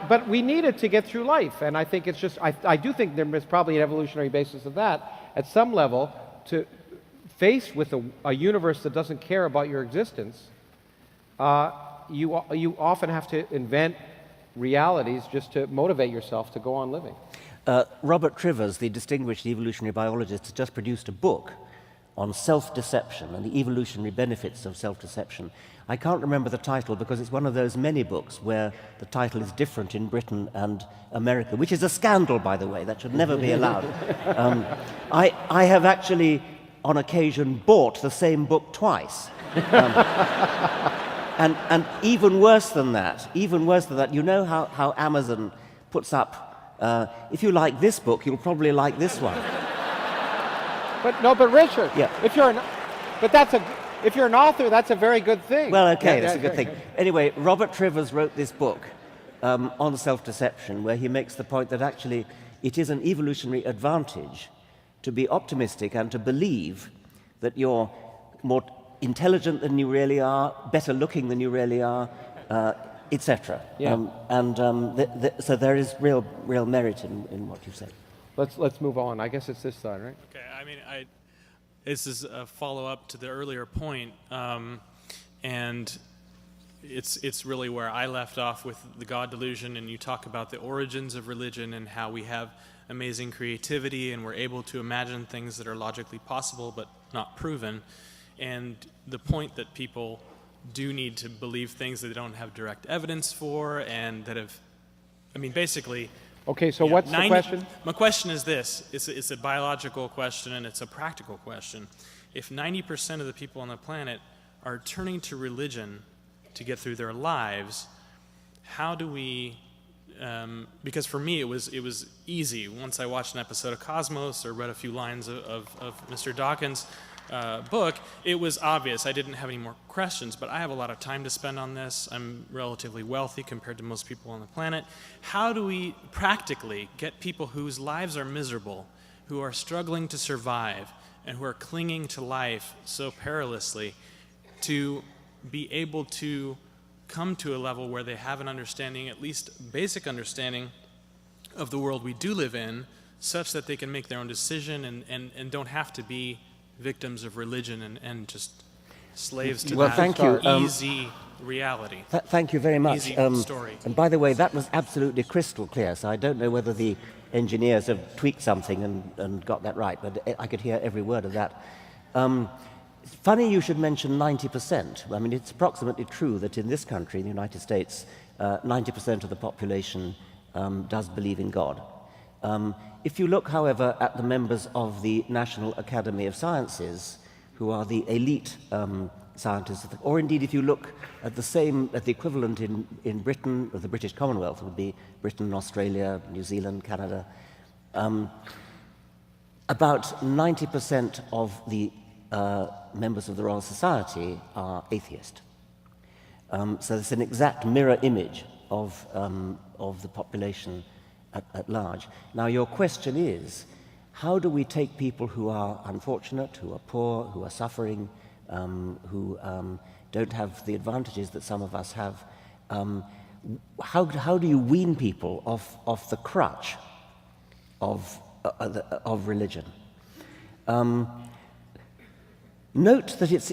but we need it to get through life, and I think it's just, I do think there is probably an evolutionary basis of that at some level. To face with a universe that doesn't care about your existence, you often have to invent realities just to motivate yourself to go on living. Robert Trivers, the distinguished evolutionary biologist, has just produced a book on self-deception and the evolutionary benefits of self-deception. I can't remember the title because it's one of those many books where the title is different in Britain and America, which is a scandal, by the way. That should never be allowed. I have actually, on occasion, bought the same book twice. And even worse than that, you know how Amazon puts up, if you like this book, you'll probably like this one. But Richard, Yeah. if you're an author, that's a very good thing. Well, okay, Yeah, that's a good thing. Anyway, Robert Trivers wrote this book on self-deception, where he makes the point that actually it is an evolutionary advantage to be optimistic and to believe that you're more intelligent than you really are, better looking than you really are, etc. Yeah. So there is real merit in what you said. Let's move on. I guess it's this side, right? Okay, I mean, this is a follow-up to the earlier point, and it's really where I left off with the God delusion, and you talk about the origins of religion and how we have amazing creativity and we're able to imagine things that are logically possible but not proven, and the point that people do need to believe things that they don't have direct evidence for, and that have, I mean, basically... Okay, so what's the question? My question is this. It's a biological question and it's a practical question. If 90% of the people on the planet are turning to religion to get through their lives, how do we, because for me it was easy. Once I watched an episode of Cosmos or read a few lines of Mr. Dawkins, book, it was obvious. I didn't have any more questions, but I have a lot of time to spend on this. I'm relatively wealthy compared to most people on the planet. How do we practically get people whose lives are miserable, who are struggling to survive, and who are clinging to life so perilously, to be able to come to a level where they have an understanding, at least basic understanding, of the world we do live in, such that they can make their own decision and don't have to be victims of religion and just slaves to Well, that thank you. easy reality. Thank you very much. Easy story. And by the way, that was absolutely crystal clear, so I don't know whether the engineers have tweaked something and got that right, but I could hear every word of that. It's funny you should mention 90%. I mean, it's approximately true that in this country, in the United States, 90% of the population does believe in God. If you look, however, at the members of the National Academy of Sciences, who are the elite scientists, or indeed if you look at the equivalent in Britain, or the British Commonwealth, would be Britain, Australia, New Zealand, Canada, about 90% of the members of the Royal Society are atheist. So it's an exact mirror image of the population at large. Now, your question is, how do we take people who are unfortunate, who are poor, who are suffering, who don't have the advantages that some of us have, how do you wean people off the crutch of religion? Note that it's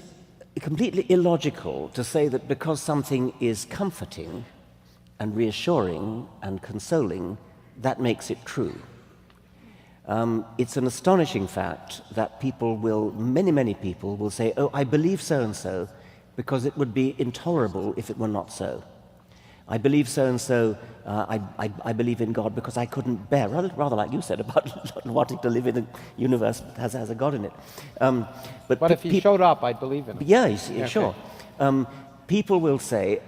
completely illogical to say that because something is comforting and reassuring and consoling, that makes it true. It's an astonishing fact that people will, many people will say, oh, I believe so-and-so because it would be intolerable if it were not so. I believe so-and-so, I believe in God because I couldn't bear, rather like you said about wanting to live in a universe that has a God in it. But if he showed up, I'd believe in him. Yeah, Okay. sure. People will say,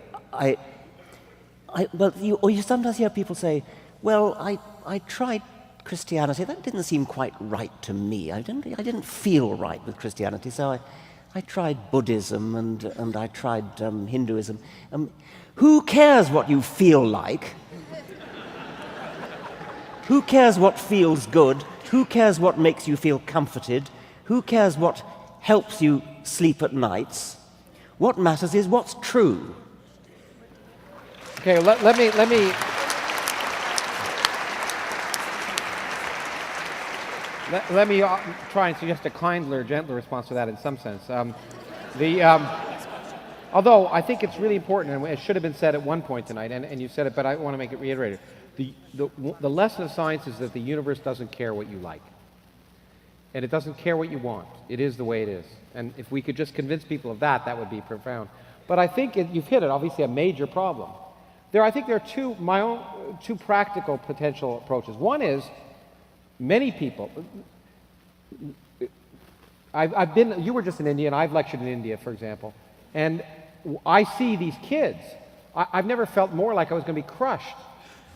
you sometimes hear people say, well, I tried Christianity. That didn't seem quite right to me. I didn't feel right with Christianity, so I tried Buddhism and I tried Hinduism. Who cares what you feel like? Who cares what feels good? Who cares what makes you feel comforted? Who cares what helps you sleep at nights? What matters is what's true. Okay, let me try and suggest a kinder, gentler response to that in some sense. Although I think it's really important, and it should have been said at one point tonight, and you said it, but I want to make it reiterated. The lesson of science is that the universe doesn't care what you like. And it doesn't care what you want. It is the way it is. And if we could just convince people of that, that would be profound. But I think you've hit it, obviously, a major problem. I think there are two practical potential approaches. One is, many people, you were just in India, and I've lectured in India, for example, and I see these kids. I've never felt more like I was going to be crushed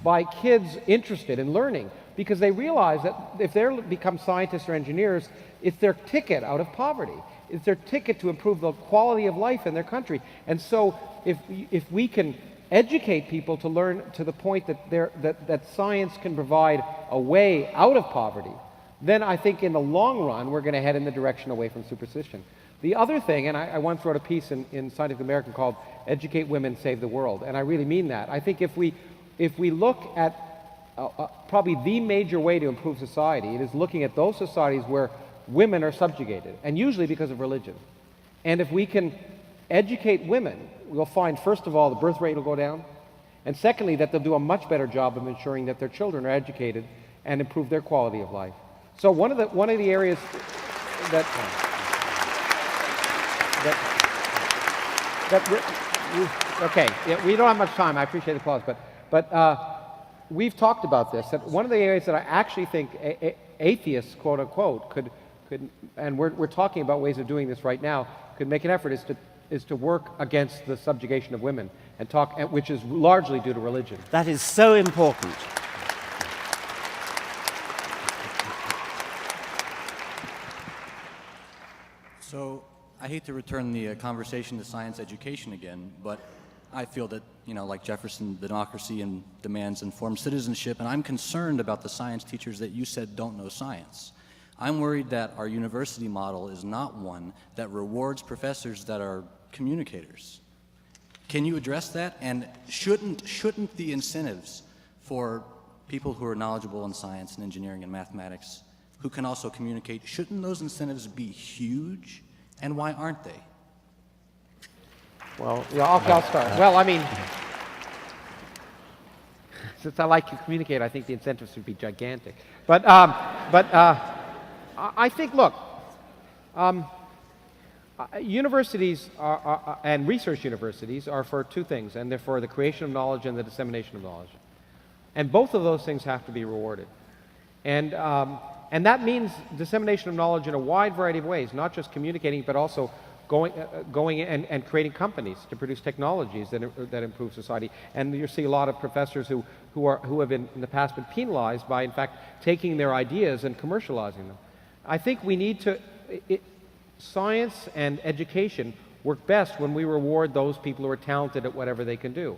by kids interested in learning, because they realize that if they become scientists or engineers, it's their ticket out of poverty. It's their ticket to improve the quality of life in their country. And so if we can educate people to learn to the point that science can provide a way out of poverty, then I think in the long run we're going to head in the direction away from superstition. The other thing, and I once wrote a piece in Scientific American called "Educate Women, Save the World," and I really mean that. I think if we look at probably the major way to improve society, it is looking at those societies where women are subjugated, and usually because of religion. And if we can educate women, we'll find, first of all, the birth rate will go down, and secondly, that they'll do a much better job of ensuring that their children are educated and improve their quality of life. So one of the areas okay, yeah, we don't have much time. I appreciate the applause, but we've talked about this. That one of the areas that I actually think atheists, quote unquote, could, and we're talking about ways of doing this right now, could make an effort is to work against the subjugation of women and which is largely due to religion. That is so important. So I hate to return the conversation to science education again, but I feel that, like Jefferson, democracy and demands informed citizenship, and I'm concerned about the science teachers that you said don't know science. I'm worried that our university model is not one that rewards professors that are communicators. Can you address that? And shouldn't the incentives for people who are knowledgeable in science and engineering and mathematics, who can also communicate, shouldn't those incentives be huge? And why aren't they? Well, yeah, I'll start. Well, I mean, since I like to communicate, I think the incentives would be gigantic. But I think, look, universities and research universities are for two things, and they're for the creation of knowledge and the dissemination of knowledge. And both of those things have to be rewarded. And that means dissemination of knowledge in a wide variety of ways, not just communicating, but also going and creating companies to produce technologies that improve society. And you see a lot of professors who have in the past been penalized by, in fact, taking their ideas and commercializing them. I think we need to, science and education work best when we reward those people who are talented at whatever they can do.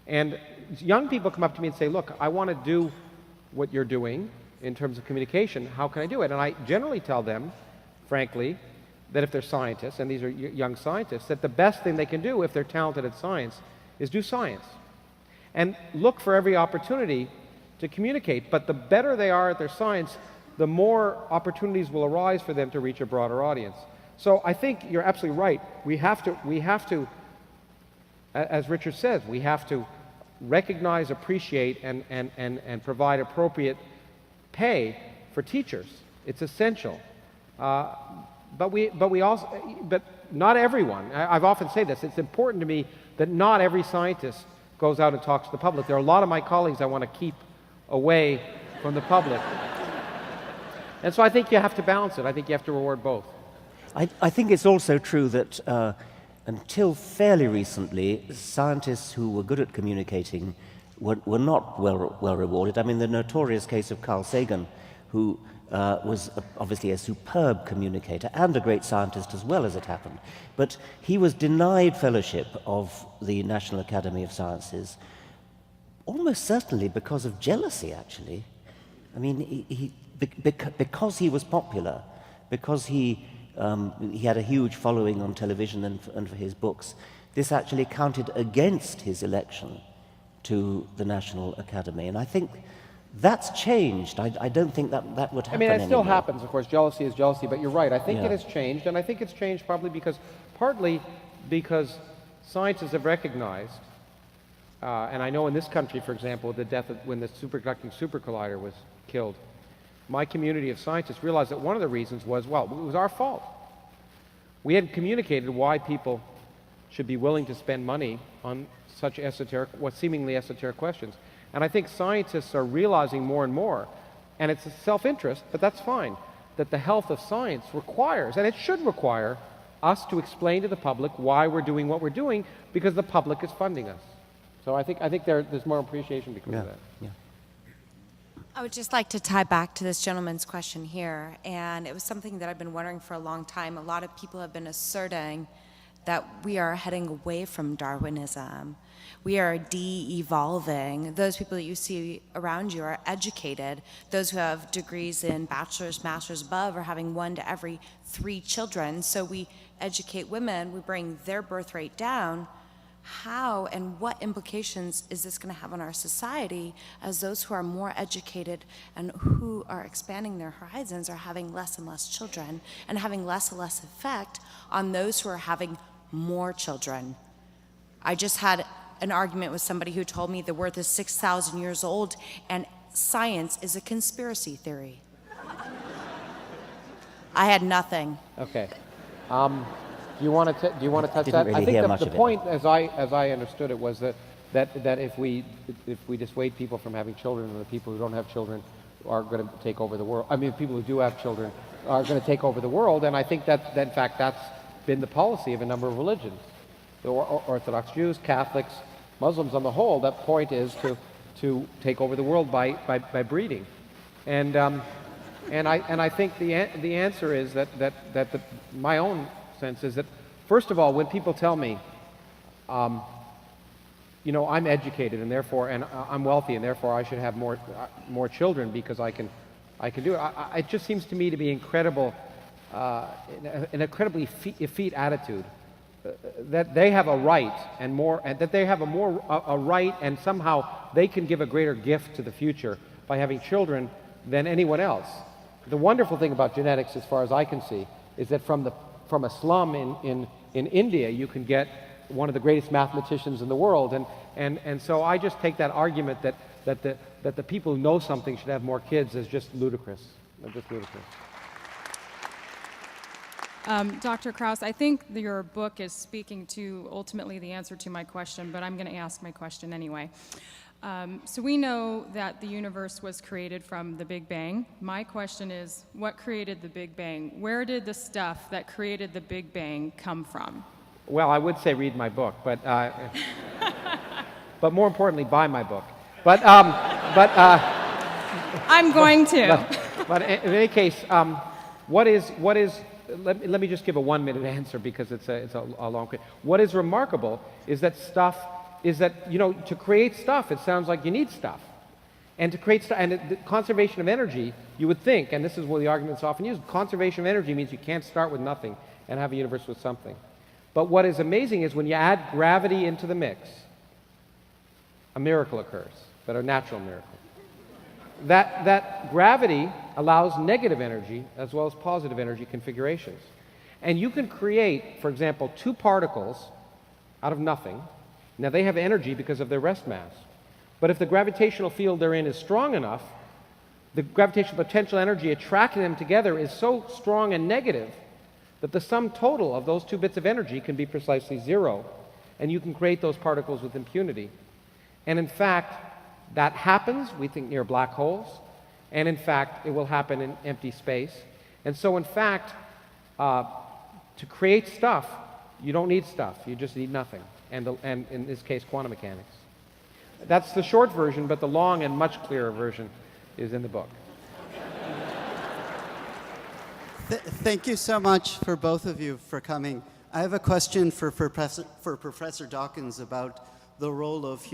And young people come up to me and say, look, I want to do what you're doing in terms of communication. How can I do it? And I generally tell them, frankly, that if they're scientists, and these are young scientists, that the best thing they can do if they're talented at science is do science. And look for every opportunity to communicate. But the better they are at their science, the more opportunities will arise for them to reach a broader audience. So I think you're absolutely right. We have to, as Richard says, we have to recognize, appreciate, and provide appropriate pay for teachers. It's essential. But not everyone. I've often said this. It's important to me that not every scientist goes out and talks to the public. There are a lot of my colleagues I want to keep away from the public. And so I think you have to balance it. I think you have to reward both. I think it's also true that until fairly recently, scientists who were good at communicating were not well rewarded. I mean, the notorious case of Carl Sagan, who was obviously a superb communicator and a great scientist as well, as it happened. But he was denied fellowship of the National Academy of Sciences, almost certainly because of jealousy, actually. I mean, because he was popular, because he had a huge following on television and for his books, this actually counted against his election to the National Academy. And I think that's changed. I don't think that would happen anymore. I mean, it still happens, of course. Jealousy is jealousy, but you're right. I think it has changed, and I think it's changed partly because scientists have recognized, and I know in this country, for example, the death when the superconducting super collider was killed, my community of scientists realized that one of the reasons was, well, it was our fault. We hadn't communicated why people should be willing to spend money on such esoteric, seemingly esoteric questions. And I think scientists are realizing more and more, and it's a self-interest, but that's fine, that the health of science requires, and it should require, us to explain to the public why we're doing what we're doing, because the public is funding us. So I think there's more appreciation because of that. Yeah. I would just like to tie back to this gentleman's question here, and it was something that I've been wondering for a long time. A lot of people have been asserting that we are heading away from Darwinism. We are de-evolving. Those people that you see around you are educated. Those who have degrees in bachelor's, master's, above are having 1 to every 3 children. So we educate women, we bring their birth rate down. How and what implications is this going to have on our society as those who are more educated and who are expanding their horizons are having less and less children and having less and less effect on those who are having more children? I just had an argument with somebody who told me the earth is 6,000 years old and science is a conspiracy theory. I had nothing. Okay. Do you want to touch Didn't that? really I think hear the much of it. point, as I understood it, was that if we dissuade people from having children, and the people who don't have children are going to take over the world. I mean, people who do have children are going to take over the world, and I think that in fact that's been the policy of a number of religions, the Orthodox Jews, Catholics, Muslims on the whole. That point is to take over the world by breeding, and And I think the answer is that my own sense is that, first of all, when people tell me, you know, I'm educated and therefore, and I'm wealthy and therefore I should have more children because I can do it. It just seems to me to be incredible, an incredibly effete attitude. That they have a right and that they have a right, and somehow they can give a greater gift to the future by having children than anyone else. The wonderful thing about genetics, as far as I can see, is that from a slum in India, you can get one of the greatest mathematicians in the world, and so I just take that argument that the people who know something should have more kids as just ludicrous. Just ludicrous. Dr. Krauss, I think your book is speaking to ultimately the answer to my question, but I'm going to ask my question anyway. So we know that the universe was created from the Big Bang. My question is, what created the Big Bang? Where did the stuff that created the Big Bang come from? Well, I would say read my book, but more importantly, buy my book. But I'm going to. But in any case, what is? Let me just give a 1-minute answer because it's a long. What is remarkable is that you know, to create stuff, it sounds like you need stuff, and to create stuff, and the conservation of energy, you would think, and this is where the argument's often used. Conservation of energy means you can't start with nothing and have a universe with something. But what is amazing is when you add gravity into the mix, a miracle occurs, but a natural miracle. That gravity allows negative energy as well as positive energy configurations. And you can create, for example, 2 particles out of nothing. Now they have energy because of their rest mass. But if the gravitational field they're in is strong enough, the gravitational potential energy attracting them together is so strong and negative that the sum total of those 2 bits of energy can be precisely 0. And you can create those particles with impunity. And in fact, that happens, we think, near black holes, and in fact, it will happen in empty space. And so, in fact, to create stuff, you don't need stuff, you just need nothing, and in this case, quantum mechanics. That's the short version, but the long and much clearer version is in the book. Thank you so much for both of you for coming. I have a question for Professor Dawkins about the role of the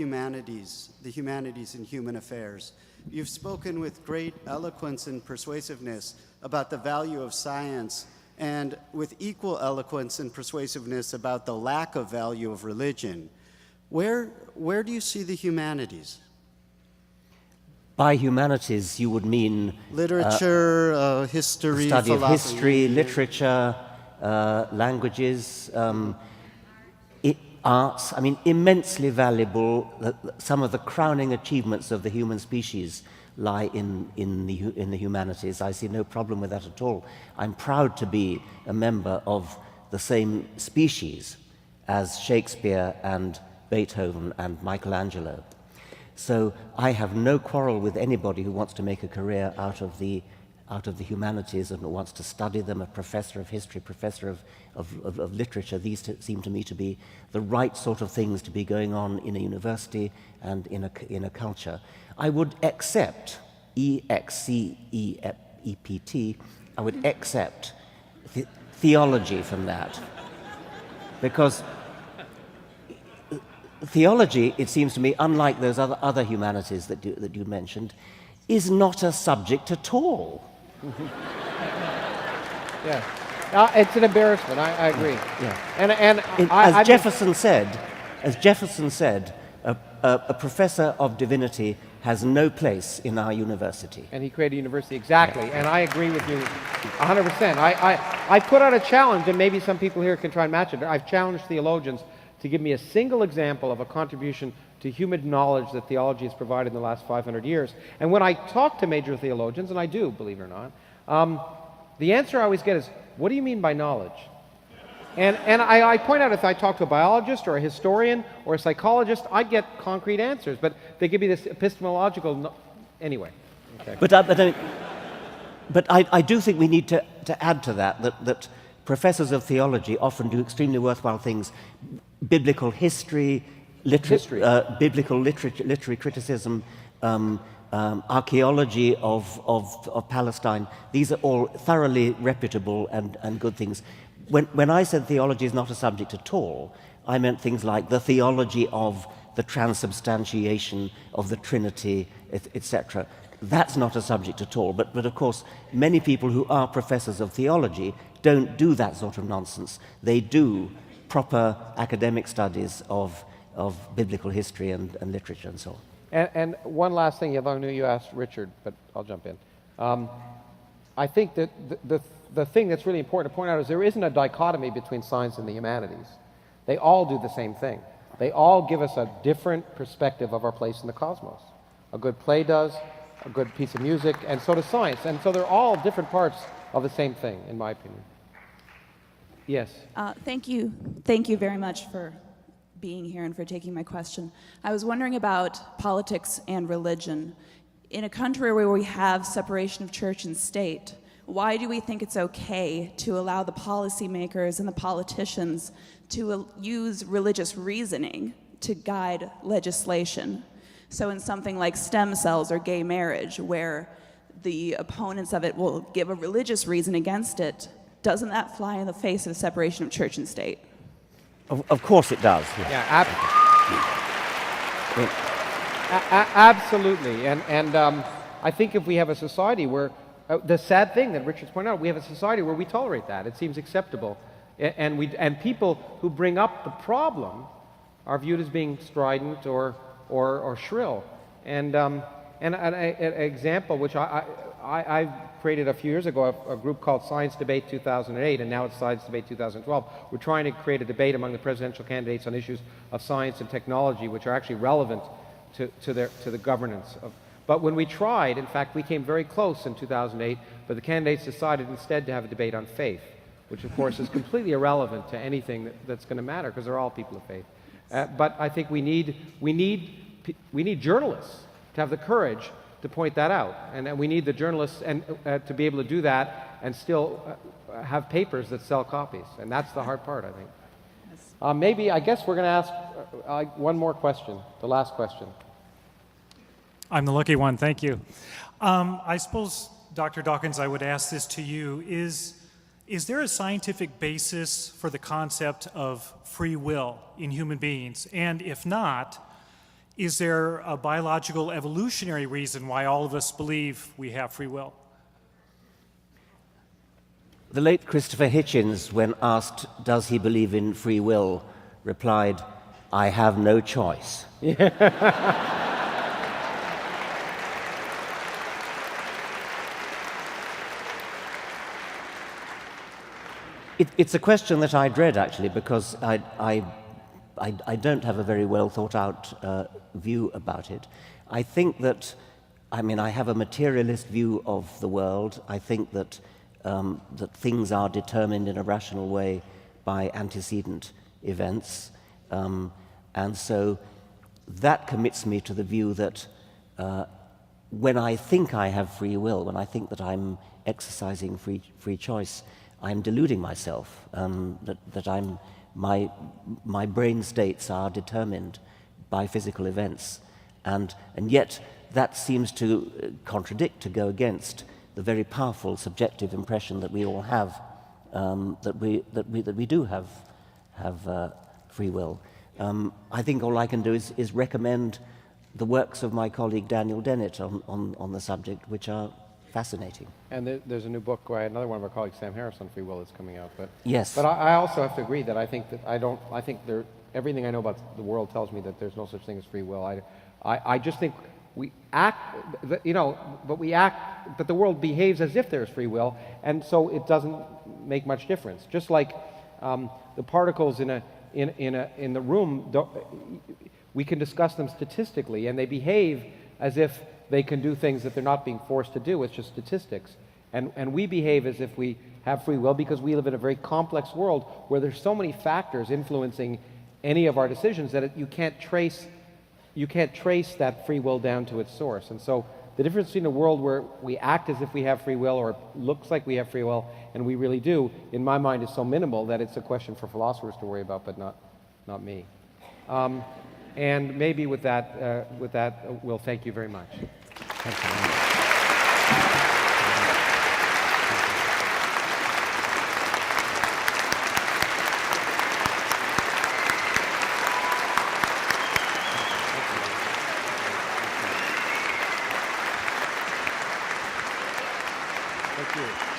humanities in human affairs. You've spoken with great eloquence and persuasiveness about the value of science, and with equal eloquence and persuasiveness about the lack of value of religion. Where do you see the humanities? By humanities, you would mean literature, history, study philosophy. of history, literature, languages, arts. I mean, immensely valuable. Some of the crowning achievements of the human species lie in the humanities. I see no problem with that at all. I'm proud to be a member of the same species as Shakespeare and Beethoven and Michelangelo. So I have no quarrel with anybody who wants to make a career out of the humanities and wants to study them, a professor of history, professor of literature. These seem to me to be the right sort of things to be going on in a university and in a culture. I would accept, EXCEPT, I would accept theology from that. Because theology, it seems to me, unlike those other humanities that you mentioned, is not a subject at all. Yeah, it's an embarrassment. I agree. Yeah. As Jefferson said, a professor of divinity has no place in our university. And he created a university, exactly. And I agree with you 100%. I put out a challenge, and maybe some people here can try and match it. I've challenged theologians to give me a single example of a contribution to human knowledge that theology has provided in the last 500 years. And when I talk to major theologians, and I do, believe it or not, the answer I always get is, what do you mean by knowledge? And I point out, if I talk to a biologist or a historian or a psychologist, I get concrete answers, but they give me this epistemological... Anyway. Okay. But I do think we need to add to that professors of theology often do extremely worthwhile things. Biblical history, biblical literary criticism, archaeology of Palestine. These are all thoroughly reputable and good things. When I said theology is not a subject at all, I meant things like the theology of the transubstantiation of the Trinity, etc. That's not a subject at all. But of course, many people who are professors of theology don't do that sort of nonsense. They do proper academic studies of biblical history and literature and so on. And one last thing, I knew you asked Richard, but I'll jump in. I think that the thing that's really important to point out is there isn't a dichotomy between science and the humanities. They all do the same thing. They all give us a different perspective of our place in the cosmos. A good play does, a good piece of music, and so does science. And so they're all different parts of the same thing, in my opinion. Yes? Thank you. Thank you very much for being here and for taking my question. I was wondering about politics and religion. In a country where we have separation of church and state, why do we think it's okay to allow the policymakers and the politicians to use religious reasoning to guide legislation? So in something like stem cells or gay marriage, where the opponents of it will give a religious reason against it, doesn't that fly in the face of the separation of church and state? Of course it does. Yeah, absolutely. And I think if we have a society where, the sad thing that Richard's pointed out, we have a society where we tolerate that. It seems acceptable. And people who bring up the problem are viewed as being strident or shrill. And an example which I created a few years ago, a group called Science Debate 2008, and now it's Science Debate 2012. We're trying to create a debate among the presidential candidates on issues of science and technology, which are actually relevant to the governance of. But when we tried, in fact, we came very close in 2008, but the candidates decided instead to have a debate on faith, which of course is completely irrelevant to anything that's going to matter, because they're all people of faith. But I think we need journalists to have the courage to point that out, and we need the journalists to be able to do that and still have papers that sell copies, and that's the hard part, I think. Maybe, I guess we're going to ask one more question, the last question. I'm the lucky one, thank you. I suppose, Dr. Dawkins, I would ask this to you. Is there a scientific basis for the concept of free will in human beings? And if not, is there a biological evolutionary reason why all of us believe we have free will? The late Christopher Hitchens, when asked, does he believe in free will, replied, I have no choice. It's a question that I dread, actually, because I don't have a very well thought out view about it. I think that, I have a materialist view of the world. I think that that things are determined in a rational way by antecedent events. And so that commits me to the view that when I think I have free will, when I think that I'm exercising free choice, I'm deluding myself, that my brain states are determined by physical events. And yet that seems to contradict, to go against the very powerful subjective impression that we all have, that we do have free will. I think all I can do is recommend the works of my colleague Daniel Dennett on the subject, which are fascinating. And there's a new book by another one of our colleagues, Sam Harris, on free will that's coming out. But yes. But I also have to agree that I think everything I know about the world tells me that there's no such thing as free will. I just think we act, but the world behaves as if there's free will, and so it doesn't make much difference. Just like the particles in the room, we can discuss them statistically, and they behave as if they can do things that they're not being forced to do. It's just statistics. And we behave as if we have free will because we live in a very complex world where there's so many factors influencing any of our decisions that you can't trace that free will down to its source. And so the difference between a world where we act as if we have free will or it looks like we have free will and we really do, in my mind, is so minimal that it's a question for philosophers to worry about, but not me. And maybe with that, we'll thank you very much. Thank you very much. Thank you.